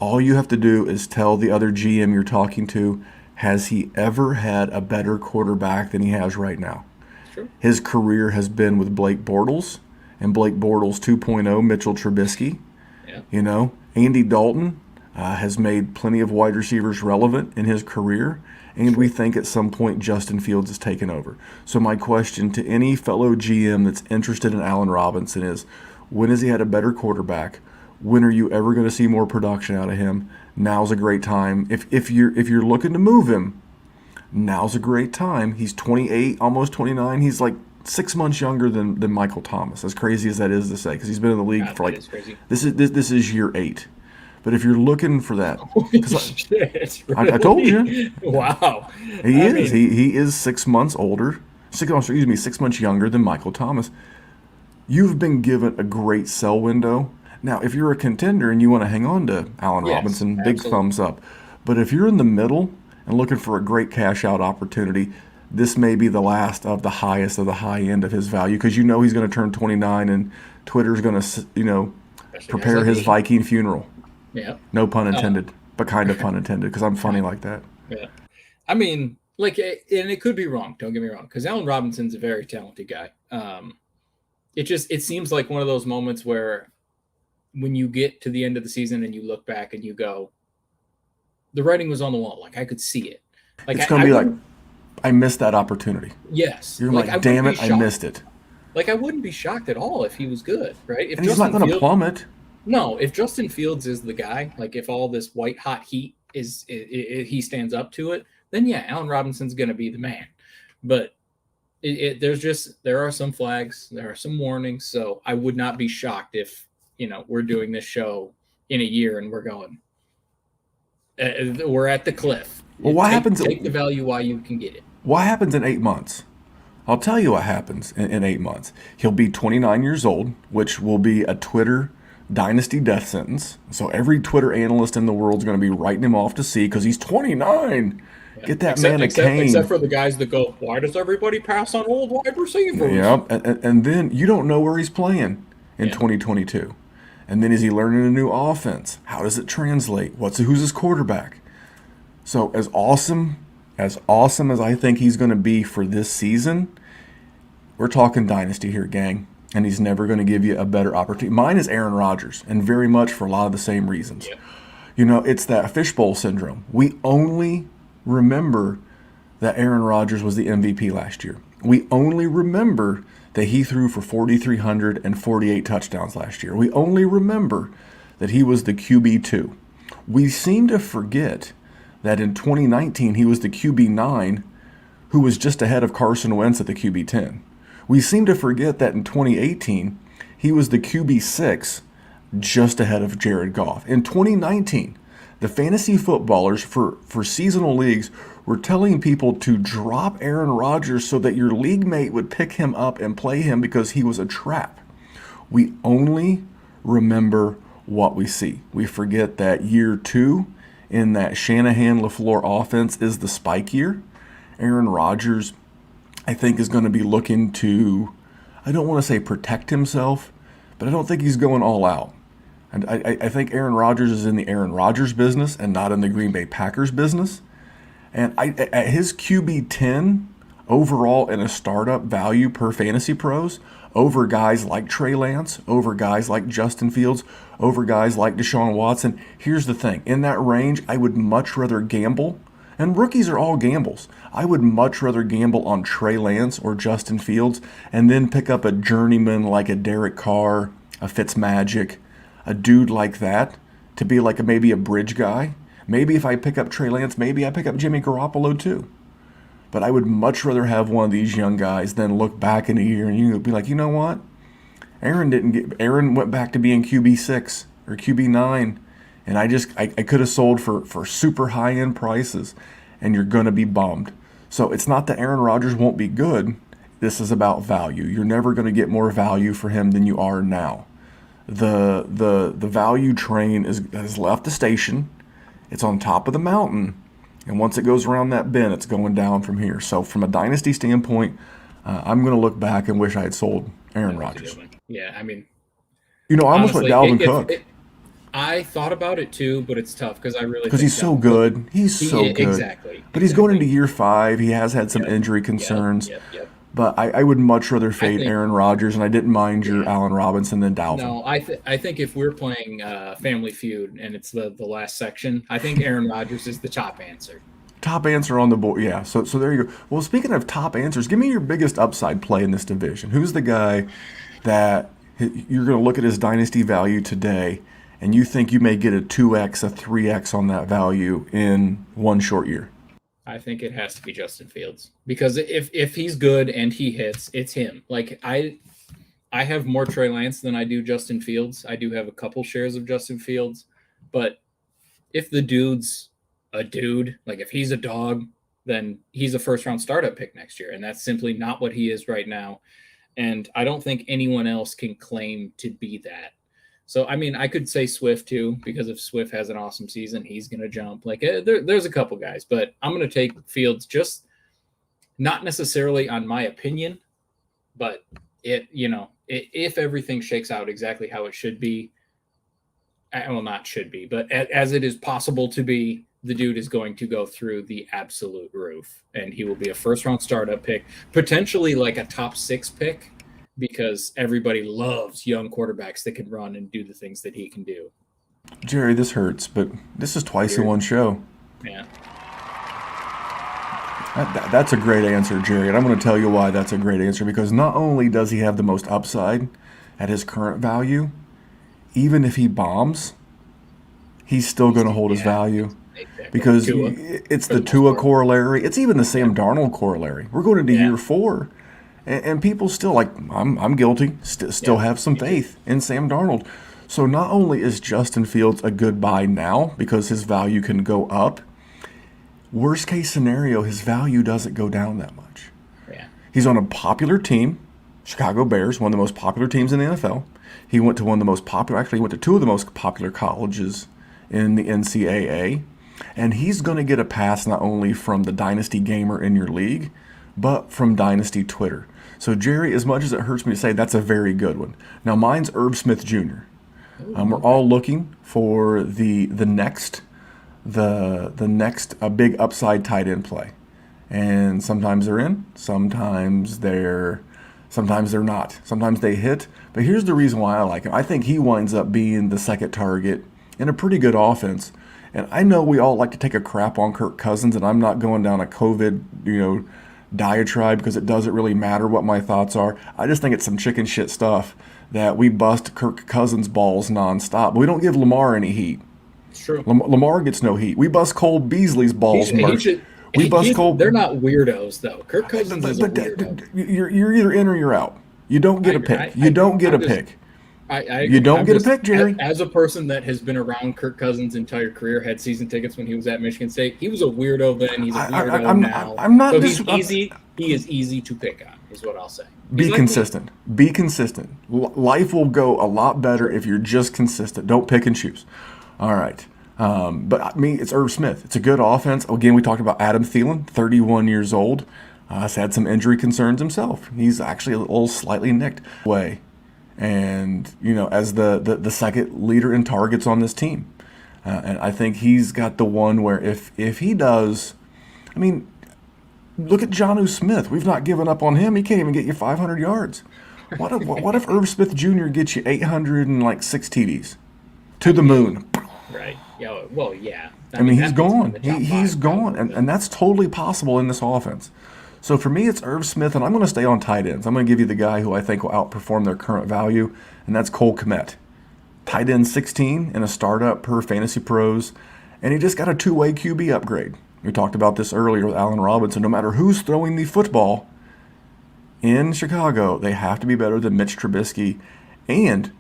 All you have to do is tell the other GM you're talking to, has he ever had a better quarterback than he has right now? Sure. His career has been with Blake Bortles and Blake Bortles 2.0, Mitchell Trubisky. Yeah. Andy Dalton has made plenty of wide receivers relevant in his career, and we think at some point Justin Fields is taken over. So my question to any fellow GM that's interested in Allen Robinson is, when has he had a better quarterback? When are you ever going to see more production out of him? Now's a great time. If you're looking to move him, now's a great time. He's 28, almost 29. He's like 6 months younger than Michael Thomas. As crazy as that is to say, because he's been in the league for like this is year 8. But if you're looking for that, Shit, really? I told you. Wow. He is 6 months older. 6 months younger than Michael Thomas. You've been given a great sell window. Now, if you're a contender and you want to hang on to Allen Robinson, big thumbs up. But if you're in the middle and looking for a great cash out opportunity, this may be the last of the highest of the high end of his value, because he's going to turn 29 and Twitter's going to, prepare his Viking funeral. Yeah. No pun intended, but kind of pun intended, because I'm funny like that. Yeah. And it could be wrong. Don't get me wrong, because Allen Robinson's a very talented guy. It seems like one of those moments where when you get to the end of the season and you look back and you go, the writing was on the wall. Like I could see it. Like it's going to be like, I missed that opportunity. Yes. You're like damn it, I missed it. Like I wouldn't be shocked at all if he was good, right? If and he's not going to plummet. No, if Justin Fields is the guy, like if all this white hot heat is he stands up to it, then yeah, Allen Robinson's going to be the man. But there are some flags, there are some warnings, so I would not be shocked if we're doing this show in a year and we're going, we're at the cliff. Well, what happens? Take the value while you can get it. What happens in 8 months? I'll tell you what happens in 8 months. He'll be 29 years old, which will be a Twitter Dynasty death sentence. So every Twitter analyst in the world is going to be writing him off to sea because he's 29. Get that man a cane. Except for the guys that go, why does everybody pass on old wide receivers? Yep, and then you don't know where he's playing in 2022. And then is he learning a new offense? How does it translate? Who's his quarterback? So as awesome as I think he's going to be for this season, we're talking Dynasty here, gang. And he's never going to give you a better opportunity. Mine is Aaron Rodgers, and very much for a lot of the same reasons. Yeah. You know, it's that fishbowl syndrome. We only remember that Aaron Rodgers was the MVP last year. We only remember that he threw for 4,348 touchdowns last year. We only remember that he was the QB2. We seem to forget that in 2019 he was the QB9 who was just ahead of Carson Wentz at the QB10. We seem to forget that in 2018 he was the QB6 just ahead of Jared Goff. In 2019, the fantasy footballers for seasonal leagues were telling people to drop Aaron Rodgers so that your league mate would pick him up and play him because he was a trap. We only remember what we see. We forget that year 2 in that Shanahan-LaFleur offense is the spike year. Aaron Rodgers, I think, is going to be looking to, I don't want to say protect himself, but I don't think he's going all out. And I think Aaron Rodgers is in the Aaron Rodgers business and not in the Green Bay Packers business. And at his QB 10 overall in a startup value per Fantasy Pros, over guys like Trey Lance, over guys like Justin Fields, over guys like Deshaun Watson, here's the thing. In that range, I would much rather gamble, and rookies are all gambles. I would much rather gamble on Trey Lance or Justin Fields and then pick up a journeyman like a Derek Carr, a Fitzmagic, a dude like that to be like maybe a bridge guy. Maybe if I pick up Trey Lance, maybe I pick up Jimmy Garoppolo too. But I would much rather have one of these young guys than look back in a year and you be like, you know what? Aaron went back to being QB6 or QB9, and I could have sold for super high end prices, and you're gonna be bummed. So it's not that Aaron Rodgers won't be good. This is about value. You're never gonna get more value for him than you are now. The value train has left the station. It's on top of the mountain, and once it goes around that bend, it's going down from here. So from a dynasty standpoint, I'm going to look back and wish I had sold Aaron Rodgers. Yeah, I mean, I almost went Dalvin Cook. I thought about it too, but it's tough because he's so good. He's so good. Exactly. But he's going into year 5. He has had some injury concerns. Yep. But I would much rather fade Aaron Rodgers, and I didn't mind your Allen Robinson than Dalvin. No, I think if we're playing Family Feud and it's the last section, I think Aaron Rodgers is the top answer. Top answer on the board, yeah. So there you go. Well, speaking of top answers, give me your biggest upside play in this division. Who's the guy that you're going to look at his dynasty value today, and you think you may get a 2x, a 3x on that value in one short year? I think it has to be Justin Fields, because if he's good and he hits, it's him. Like I have more Trey Lance than I do Justin Fields. I do have a couple shares of Justin Fields, but if the dude's a dude, like if he's a dog, then he's a first-round startup pick next year, and that's simply not what he is right now. And I don't think anyone else can claim to be that. So, I mean, I could say Swift too, because if Swift has an awesome season, he's going to jump. Like there's a couple guys, but I'm going to take Fields, just not necessarily on my opinion, but if everything shakes out exactly how it should be, well, not should be, but as it is possible to be, the dude is going to go through the absolute roof, and he will be a first-round startup pick, potentially like a top 6 pick, because everybody loves young quarterbacks that can run and do the things that he can do. Jerry, this hurts, but this is twice in one show. Yeah. That's a great answer, Jerry, and I'm going to tell you why that's a great answer, because not only does he have the most upside at his current value, even if he bombs, he's still going to hold his value. Exactly. Because it's the Tua corollary. It's even the Sam Darnold corollary. We're going into year 4. And people still, like, I'm guilty, still have some faith in Sam Darnold. So not only is Justin Fields a good buy now because his value can go up, worst case scenario, his value doesn't go down that much. Yeah. He's on a popular team, Chicago Bears, one of the most popular teams in the NFL. He went to he went to 2 of the most popular colleges in the NCAA. And he's going to get a pass not only from the Dynasty gamer in your league, but from Dynasty Twitter. So, Jerry, as much as it hurts me to say, that's a very good one. Now, mine's Irv Smith Jr. We're all looking for the next big upside tight end play. And sometimes they're in, sometimes they're not. Sometimes they hit. But here's the reason why I like him. I think he winds up being the second target in a pretty good offense. And I know we all like to take a crap on Kirk Cousins, and I'm not going down a COVID, diatribe because it doesn't really matter what my thoughts are. I just think it's some chicken shit stuff that we bust Kirk Cousins balls nonstop. But we don't give Lamar any heat. It's true. Lamar gets no heat. We bust Cole Beasley's balls. They're not weirdos though. Kirk Cousins is a weirdo. You're either in or you're out. You don't get a pick. You don't get a pick. You don't get a pick, Jerry. As a person that has been around Kirk Cousins' entire career, had season tickets when he was at Michigan State, he was a weirdo then. He's a weirdo now. I'm not. So he is easy to pick on, is what I'll say. Be consistent. Be consistent. Life will go a lot better if you're just consistent. Don't pick and choose. All right. But I mean, it's Irv Smith. It's a good offense. Again, we talked about Adam Thielen, 31 years old. Has had some injury concerns himself. He's actually a little slightly nicked way. And, as the second leader in targets on this team. And I think he's got the one where if he does, I mean, look at Jonnu Smith. We've not given up on him. He can't even get you 500 yards. What if Irv Smith Jr. gets you 806 TDs? To the moon. Right. Yeah. Well, yeah. I mean, he's gone. He's gone. And that's totally possible in this offense. So for me, it's Irv Smith, and I'm going to stay on tight ends. I'm going to give you the guy who I think will outperform their current value, and that's Cole Kmet. Tight end 16 in a startup per Fantasy Pros, and he just got a two-way QB upgrade. We talked about this earlier with Allen Robinson. No matter who's throwing the football in Chicago, they have to be better than Mitch Trubisky. And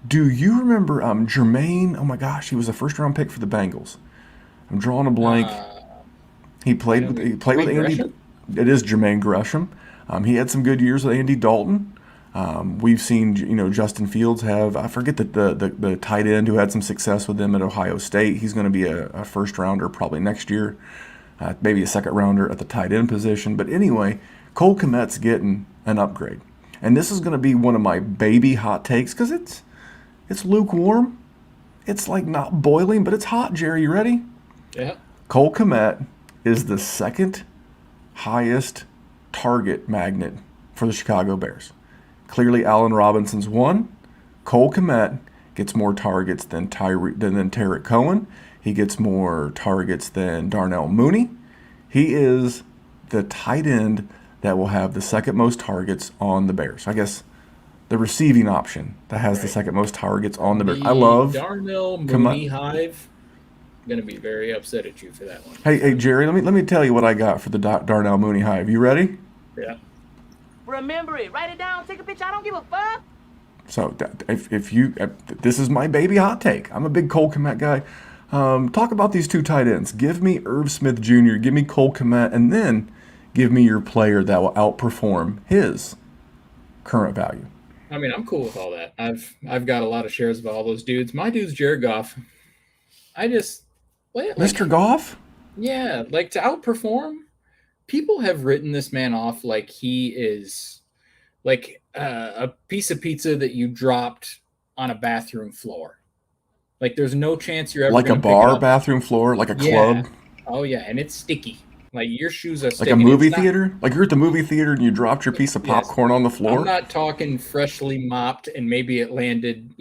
do you remember Jermaine? Oh my gosh, he was a first-round pick for the Bengals. I'm drawing a blank. He played with Andy. Gresham? It is Jermaine Gresham. He had some good years with Andy Dalton. We've seen, Justin Fields have, I forget the tight end who had some success with them at Ohio State. He's going to be a first rounder probably next year, maybe a second rounder at the tight end position. But anyway, Cole Kmet's getting an upgrade. And this is going to be one of my baby hot takes because it's lukewarm. It's like not boiling, but it's hot, Jerry. You ready? Yeah. Cole Kmet is the second highest target magnet for the Chicago Bears. Clearly, Allen Robinson's one. Cole Kmet gets more targets than Tarek Cohen. He gets more targets than Darnell Mooney. He is the tight end that will have the second most targets on the Bears. I guess the receiving option that has the second most targets on the Bears. I love Darnell Mooney hive. Going to be very upset at you for that one. Hey, Jerry, let me tell you what I got for the Darnell Mooney hive. You ready? Yeah. Remember it. Write it down. Take a picture. I don't give a fuck. So this is my baby hot take. I'm a big Cole Kmet guy. Talk about these two tight ends. Give me Irv Smith Jr., give me Cole Kmet, and then give me your player that will outperform his current value. I mean, I'm cool with all that. I've got a lot of shares of all those dudes. My dude's Jared Goff. Mr. Goff? Yeah, to outperform, people have written this man off like he is like a piece of pizza that you dropped on a bathroom floor. Like there's no chance you're ever like a bar bathroom floor, like a club. Oh yeah, and it's sticky. Like your shoes are like sticky. A movie theater. Like you're at the movie theater and you dropped your piece of popcorn on the floor. I'm not talking freshly mopped and maybe it landed,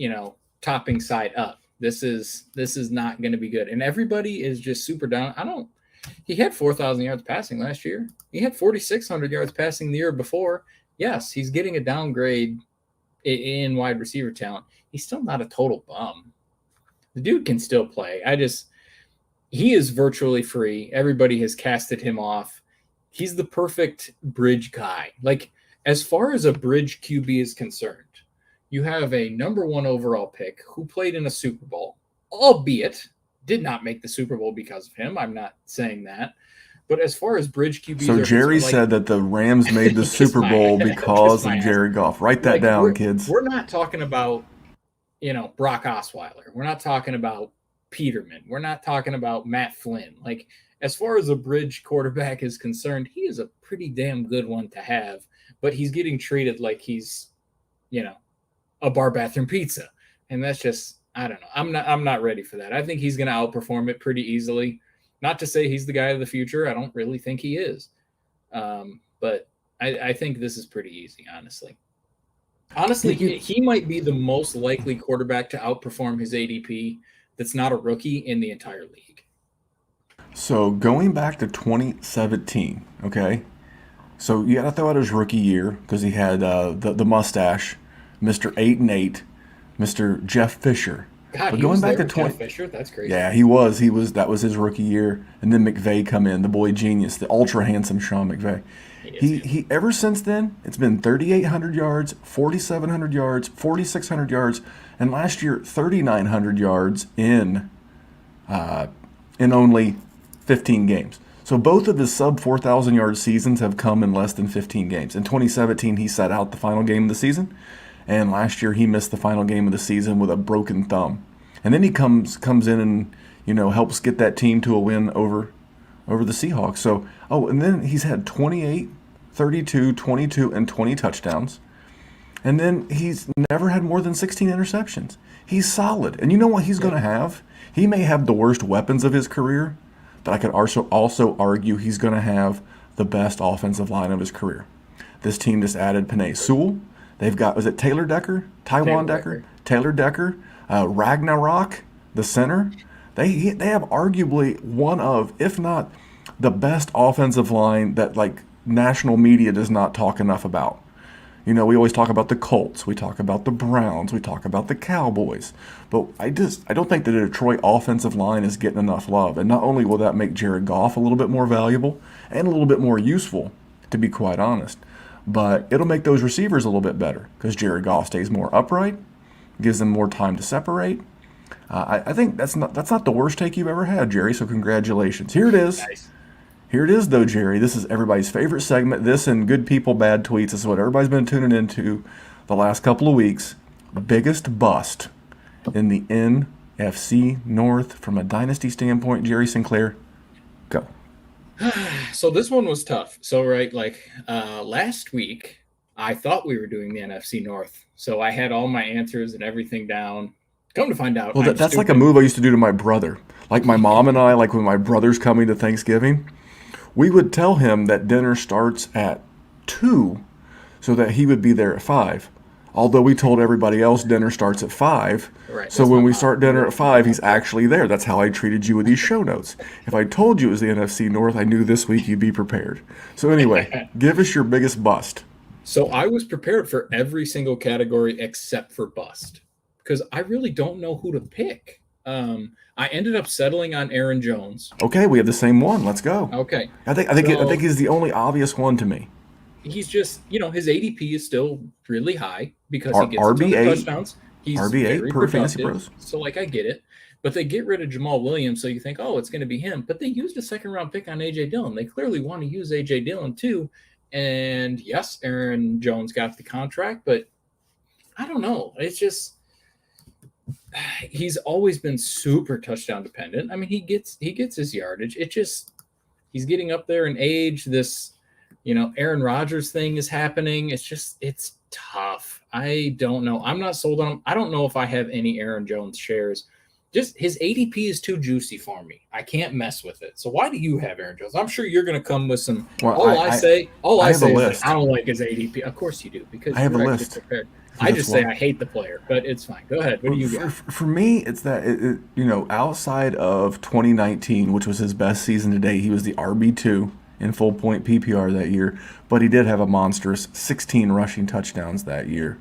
topping side up. This is not going to be good. And everybody is just super down. He had 4,000 yards passing last year. He had 4,600 yards passing the year before. Yes, he's getting a downgrade in wide receiver talent. He's still not a total bum. The dude can still play. He is virtually free. Everybody has casted him off. He's the perfect bridge guy. Like as far as a bridge QB is concerned, you have a number 1 overall pick who played in a Super Bowl, albeit did not make the Super Bowl because of him. I'm not saying that. But as far as bridge QBs So Jerry said that the Rams made the Super Bowl because of Jared Goff. Write that down, kids. We're not talking about, Brock Osweiler. We're not talking about Peterman. We're not talking about Matt Flynn. Like, as far as a bridge quarterback is concerned, he is a pretty damn good one to have, but he's getting treated like he's, a bar bathroom pizza. And that's just, I don't know. I'm not ready for that. I think he's going to outperform it pretty easily. Not to say he's the guy of the future. I don't really think he is. But I think this is pretty easy, honestly. Honestly, he might be the most likely quarterback to outperform his ADP that's not a rookie in the entire league. So going back to 2017, okay? So you got to throw out his rookie year because he had the mustache, Mr. 8-8, Mr. Jeff Fisher. God, but going back to Jeff Fisher, that's crazy. Yeah, he was. That was his rookie year, and then McVay come in, the boy genius, the ultra handsome Sean McVay. He ever since then, it's been 3,800 yards, 4,700 yards, 4,600 yards, and last year 3,900 yards in only 15 games. So both of his sub 4,000 yard seasons have come in less than 15 games. In 2017, he sat out the final game of the season, and last year he missed the final game of the season with a broken thumb. And then he comes in and helps get that team to a win over the Seahawks. So and then he's had 28, 32, 22, and 20 touchdowns. And then he's never had more than 16 interceptions. He's solid. And you know what he's going to have? He may have the worst weapons of his career, but I could also argue he's going to have the best offensive line of his career. This team just added Penei Sewell. They've got, was it Taylor Decker? Tywan Decker? Taylor Decker? Ragnarok, the center. They have arguably one of, if not the best offensive line that national media does not talk enough about. We always talk about the Colts, we talk about the Browns, we talk about the Cowboys, but I don't think the Detroit offensive line is getting enough love. And not only will that make Jared Goff a little bit more valuable and a little bit more useful, to be quite honest, but it'll make those receivers a little bit better because Jared Goff stays more upright, gives them more time to separate. I think that's not the worst take you've ever had, Jerry. So congratulations. Here it is. Nice. Here it is, though, Jerry. This is everybody's favorite segment. This and good people, bad tweets. This is what everybody's been tuning into the last couple of weeks. Biggest bust in the NFC North from a dynasty standpoint. Jerry Sinclair, go. So this one was tough. So last week, I thought we were doing the NFC North. So I had all my answers and everything down. Come to find out. Well, that's like a move I used to do to my brother. Like my mom and I, when my brother's coming to Thanksgiving, we would tell him that dinner starts at 2 so that he would be there at 5. Although we told everybody else dinner starts at 5. Right, so when we start dinner at 5, he's actually there. That's how I treated you with these show notes. If I told you it was the NFC North, I knew this week you'd be prepared. So anyway, give us your biggest bust. So I was prepared for every single category except for bust because I really don't know who to pick. I ended up settling on Aaron Jones. Okay, we have the same one. Let's go. Okay. I think he's the only obvious one to me. He's just, his ADP is still really high because he gets RB8 touchdowns. He's RB8 very per Fantasy productive. Pros. So I get it. But they get rid of Jamal Williams, so you think, it's going to be him. But they used a second-round pick on A.J. Dillon. They clearly want to use A.J. Dillon too. And yes, Aaron Jones got the contract, but I don't know. It's just he's always been super touchdown dependent. I mean, he gets his yardage. It just he's getting up there in age. This, Aaron Rodgers thing is happening. It's tough. I don't know. I'm not sold on him. I don't know if I have any Aaron Jones shares. Just his ADP is too juicy for me. I can't mess with it. So why do you have Aaron Jones? I'm sure you're going to come with some. Well, all I say is that I don't like his ADP. Of course you do because I have a you're list. Prepared. I just say I hate the player, but it's fine. Go ahead. What do you got? For me, it's that outside of 2019, which was his best season to date, he was the RB2 in full point PPR that year, but he did have a monstrous 16 rushing touchdowns that year.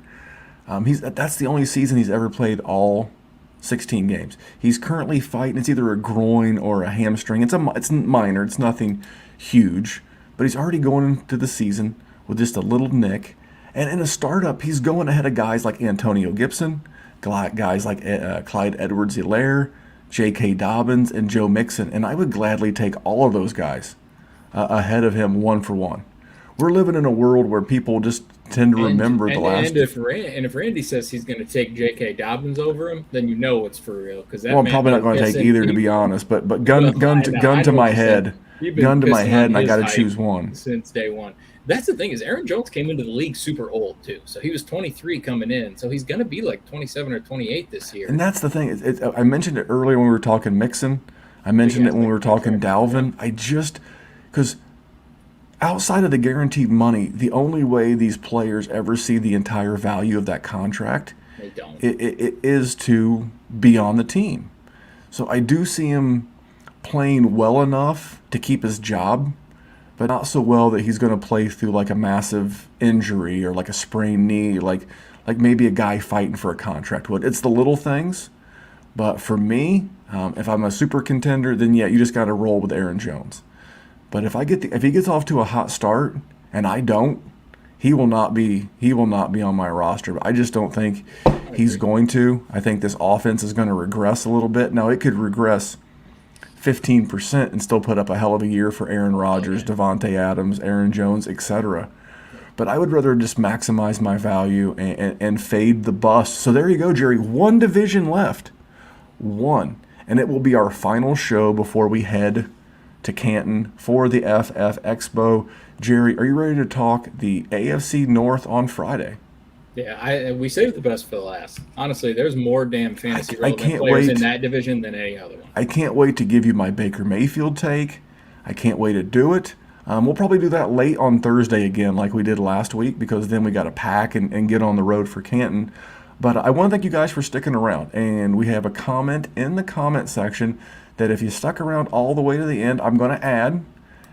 That's the only season he's ever played all 16 games. He's currently fighting. It's either a groin or a hamstring. It's minor. It's nothing huge, but he's already going into the season with just a little nick. And in a startup, he's going ahead of guys like Antonio Gibson, guys like Clyde Edwards-Helaire, J.K. Dobbins, and Joe Mixon. And I would gladly take all of those guys ahead of him one for one. We're living in a world where people just tend to remember the last. And if Randy says he's going to take J.K. Dobbins over him, then you know it's for real. Well, I'm probably not going to take either, to be honest. But gun to my head, and I got to choose one since day one. That's the thing is Aaron Jones came into the league super old too, so he was 23 coming in, so he's going to be like 27 or 28 this year. And that's the thing. I mentioned it earlier when we were talking Mixon. I mentioned it when we were talking Dalvin. Because outside of the guaranteed money, the only way these players ever see the entire value of that contract it is to be on the team. So I do see him playing well enough to keep his job, but not so well that he's going to play through like a massive injury or like a sprained knee, like maybe a guy fighting for a contract would. It's the little things. But for me, if I'm a super contender, then yeah, you just got to roll with Aaron Jones. But if he gets off to a hot start and I don't, he will not be on my roster. But I just don't think he's going to. I think this offense is going to regress a little bit. Now it could regress 15% and still put up a hell of a year for Aaron Rodgers, Devontae Adams, Aaron Jones, etc. But I would rather just maximize my value and fade the bust. So there you go, Jerry. One division left. One. And it will be our final show before we head to Canton for the FF Expo. Jerry, are you ready to talk the AFC North on Friday? Yeah, we saved the best for last. Honestly, there's more damn fantasy relevant players in that division than any other one. I can't wait to give you my Baker Mayfield take. I can't wait to do it. We'll probably do that late on Thursday again like we did last week, because then we got to pack and get on the road for Canton. But I want to thank you guys for sticking around. And we have a comment in the comment section that if you stuck around all the way to the end, I'm going to add,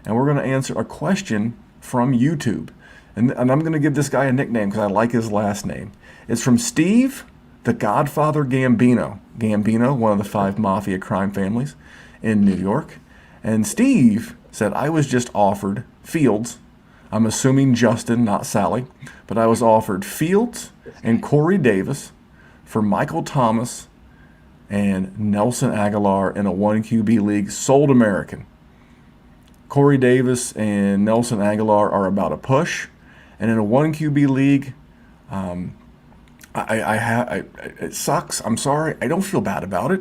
and we're going to answer a question from YouTube. And I'm going to give this guy a nickname because I like his last name. It's from Steve, the Godfather Gambino. Gambino, one of the 5 mafia crime families in New York. And Steve said, I was just offered Fields. I'm assuming Justin, not Sally. But I was offered Fields and Corey Davis for Michael Thomas and Nelson Aguilar in a 1 QB league. Sold American. Corey Davis and Nelson Aguilar are about a push. And in a 1 QB league, it sucks. I'm sorry. I don't feel bad about it.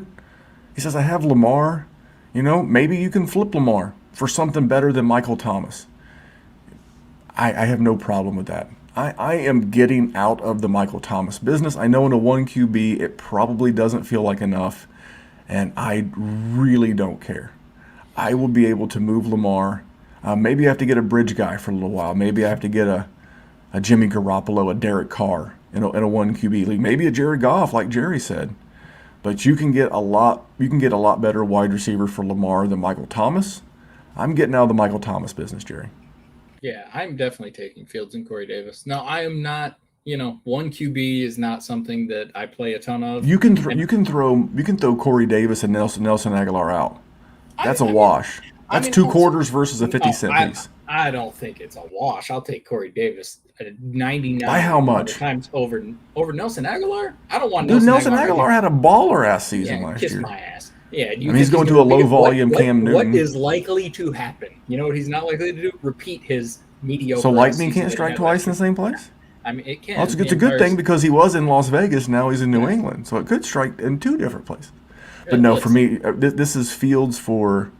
He says, I have Lamar. Maybe you can flip Lamar for something better than Michael Thomas. I have no problem with that. I am getting out of the Michael Thomas business. I know in a 1 QB, it probably doesn't feel like enough, and I really don't care. I will be able to move Lamar. Maybe I have to get a bridge guy for a little while. Maybe I have to get a Jimmy Garoppolo, a Derek Carr in a 1 QB league. Maybe a Jared Goff, like Jerry said. But you can get a lot better wide receiver for Lamar than Michael Thomas. I'm getting out of the Michael Thomas business, Jerry. Yeah, I'm definitely taking Fields and Corey Davis. No, I am not. 1 QB is not something that I play a ton of. You can throw Corey Davis and Nelson Aguilar out. That's a wash. That's 2 quarters versus a 50-cent piece. I don't think it's a wash. I'll take Corey Davis at 99. By how much? Times over Nelson Aguilar? I don't want Nelson Aguilar had a baller-ass season last year. Kiss my ass. Yeah, he's going to a low-volume Cam Newton. What is likely to happen? You know what he's not likely to do? Repeat his mediocre. So lightning can't strike twice in the same place? I mean, it can. Well, it's a good thing because he was in Las Vegas. Now he's in New England. So it could strike in 2 different places. But no, for me, this is Fields for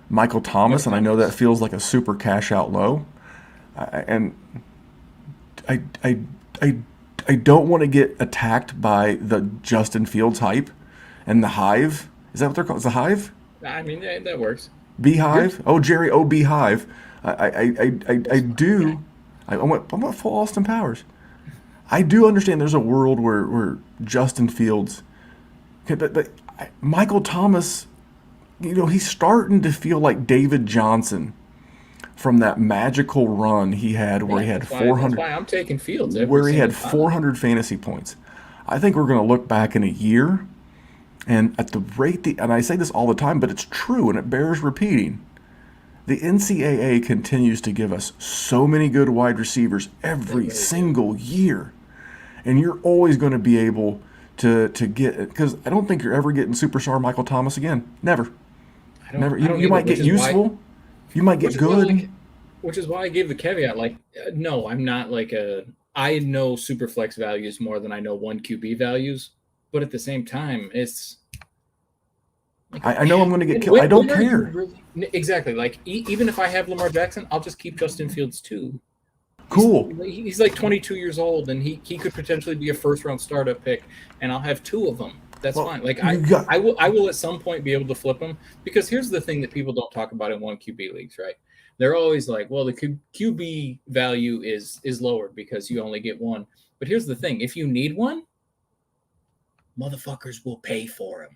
Michael Thomas, and I know that feels like a super cash-out low. I don't want to get attacked by the Justin Fields hype and the Hive. Is that what they're called? Is the Hive? I mean, that works. Beehive? Oh, Jerry, Beehive. I do. I want full Austin Powers. I do understand there's a world where Justin Fields, but Michael Thomas, he's starting to feel like David Johnson from that magical run he had where he had 400. That's why I'm taking Fields. Where he had 400 fantasy points. I think we're going to look back in a year, and at the rate and I say this all the time, but it's true and it bears repeating. The NCAA continues to give us so many good wide receivers every single year, and you're always going to be able to get, because I don't think you're ever getting superstar Michael Thomas again. Never. Never. You might get useful. You might get good. Which is why I gave the caveat, no, I'm not like a I know super flex values more than I know 1 QB values, but at the same time, it's like, I know I'm going to get killed. I don't care. Exactly. Like, even if I have Lamar Jackson, I'll just keep Justin Fields too. Cool. He's like 22 years old, and he could potentially be a first-round startup pick, and I'll have 2 of them. That's fine. Like, I will at some point be able to flip them, because here's the thing that people don't talk about in 1 QB leagues, right? They're always like, well, the QB value is lowered because you only get 1. But here's the thing. If you need 1, motherfuckers will pay for him.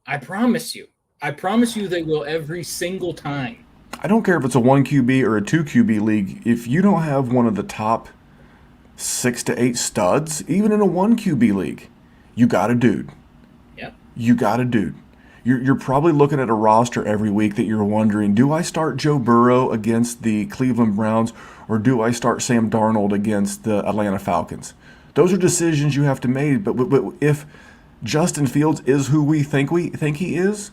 I promise you. I promise you they will every single time. I don't care if it's a 1 QB or a 2 QB league. If you don't have one of the top 6 to 8 studs, even in a 1 QB league, you got a dude. Yep. You got a dude. You're probably looking at a roster every week that you're wondering, do I start Joe Burrow against the Cleveland Browns, or do I start Sam Darnold against the Atlanta Falcons? Those are decisions you have to make. But if Justin Fields is who we think he is,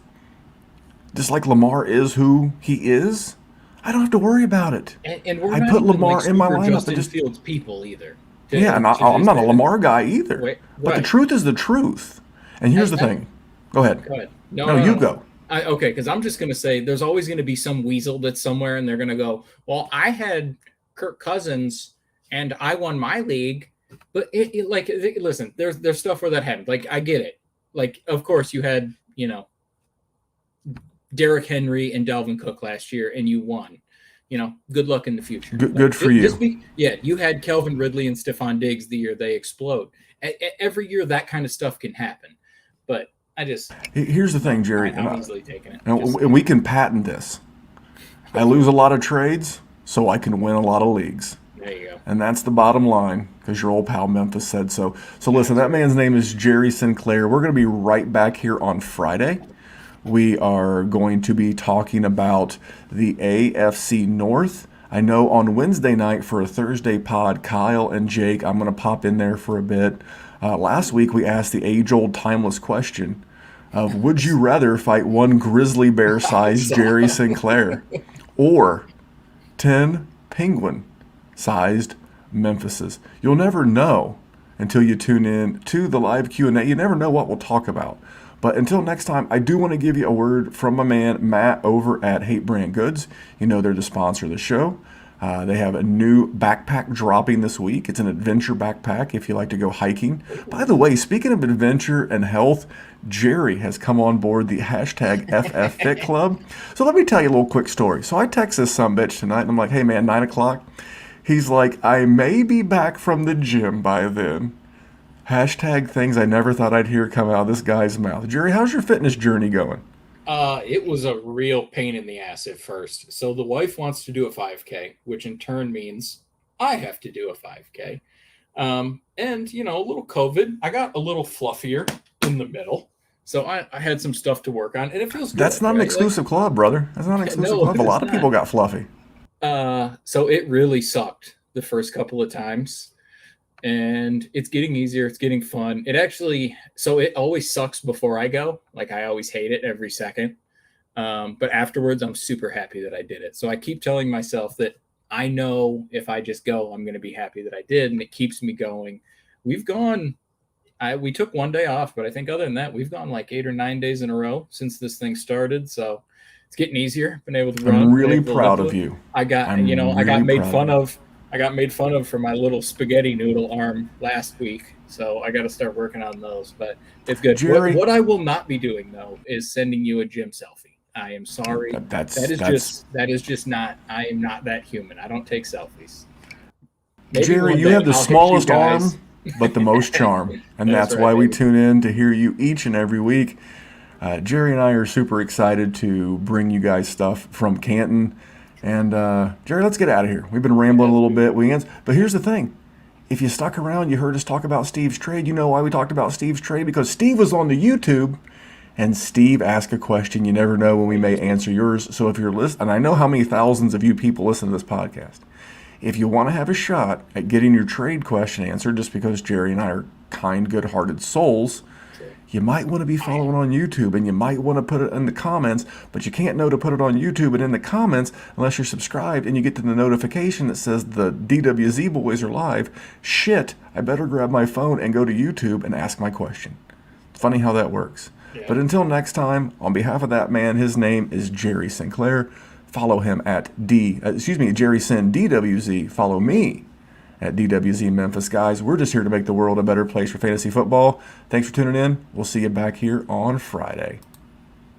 just like Lamar is who he is, I don't have to worry about it. And we're I not put even Lamar like in my super lineup. Justin Fields people either. And I'm not a Lamar guy either. But the truth is the truth. And here's the thing. Go ahead. Go ahead. No, you go. Okay, because I'm just going to say there's always going to be some weasel that's somewhere, and they're going to go, well, I had Kirk Cousins, and I won my league. But listen, there's stuff where that happened. Like, I get it. Like, of course, you had, Derrick Henry and Dalvin Cook last year, and you won. Good luck in the future. Good for you. You had Calvin Ridley and Stephon Diggs the year they explode. Every year that kind of stuff can happen. But here's the thing, Jerry. I'm easily taking it. And we can patent this. I lose a lot of trades, so I can win a lot of leagues. There you go. And that's the bottom line, because your old pal Memphis said so. So listen, that man's name is Jerry Sinclair. We're going to be right back here on Friday. We are going to be talking about the AFC North. I know on Wednesday night for a Thursday pod, Kyle and Jake, I'm going to pop in there for a bit. Last week we asked the age-old timeless question of, would you rather fight one grizzly bear-sized Jerry Sinclair or 10 penguin-sized Memphises? You'll never know until you tune in to the live Q&A. You never know what we'll talk about. But until next time, I do want to give you a word from my man Matt over at Hate Brand Goods. They're the sponsor of the show. They have a new backpack dropping this week. It's an adventure backpack if you like to go hiking. By the way, speaking of adventure and health, Jerry has come on board the hashtag FFFit Club. So let me tell you a little quick story. So I text this sumbitch tonight, and I'm like, hey man, 9 o'clock. He's like, I may be back from the gym by then. Hashtag things I never thought I'd hear come out of this guy's mouth. Jerry, how's your fitness journey going? It was a real pain in the ass at first. So the wife wants to do a 5K, which in turn means I have to do a 5K. And, a little COVID. I got a little fluffier in the middle. So I had some stuff to work on, and it feels good. That's not an exclusive club, brother. That's not an exclusive club. A lot of people got fluffy. So it really sucked the first couple of times. And it's getting easier. It's getting fun. It always sucks before I go. Like, I always hate it every second. But afterwards, I'm super happy that I did it. So I keep telling myself that I know if I just go, I'm going to be happy that I did. And it keeps me going. We took 1 day off, but I think other than that, we've gone like 8 or 9 days in a row since this thing started. So it's getting easier. Been able to run. I'm really proud of you. I got made fun of for my little spaghetti noodle arm last week, so I got to start working on those. But it's good. Jerry, what I will not be doing though is sending you a gym selfie. I am sorry. That is just not. I am not that human. I don't take selfies. Maybe Jerry, you have the smallest arm, but the most charm, and that's why we tune in to hear you each and every week. Jerry and I are super excited to bring you guys stuff from Canton. And Jerry, let's get out of here. We've been rambling a little bit. But here's the thing. If you stuck around, you heard us talk about Steve's trade. You know why we talked about Steve's trade? Because Steve was on the YouTube, and Steve asked a question. You never know when we may answer yours. So if you're listening, and I know how many thousands of you people listen to this podcast, if you want to have a shot at getting your trade question answered, just because Jerry and I are kind, good-hearted souls, you might want to be following on YouTube, and you might want to put it in the comments, but you can't know to put it on YouTube and in the comments unless you're subscribed and you get to the notification that says the DWZ boys are live. Shit, I better grab my phone and go to YouTube and ask my question. It's funny how that works. Yeah. But until next time, on behalf of that man, his name is Jerry Sinclair. Follow him at Jerry Sin DWZ. Follow me at DWZ Memphis. Guys, we're just here to make the world a better place for fantasy football. Thanks for tuning in. We'll see you back here on Friday.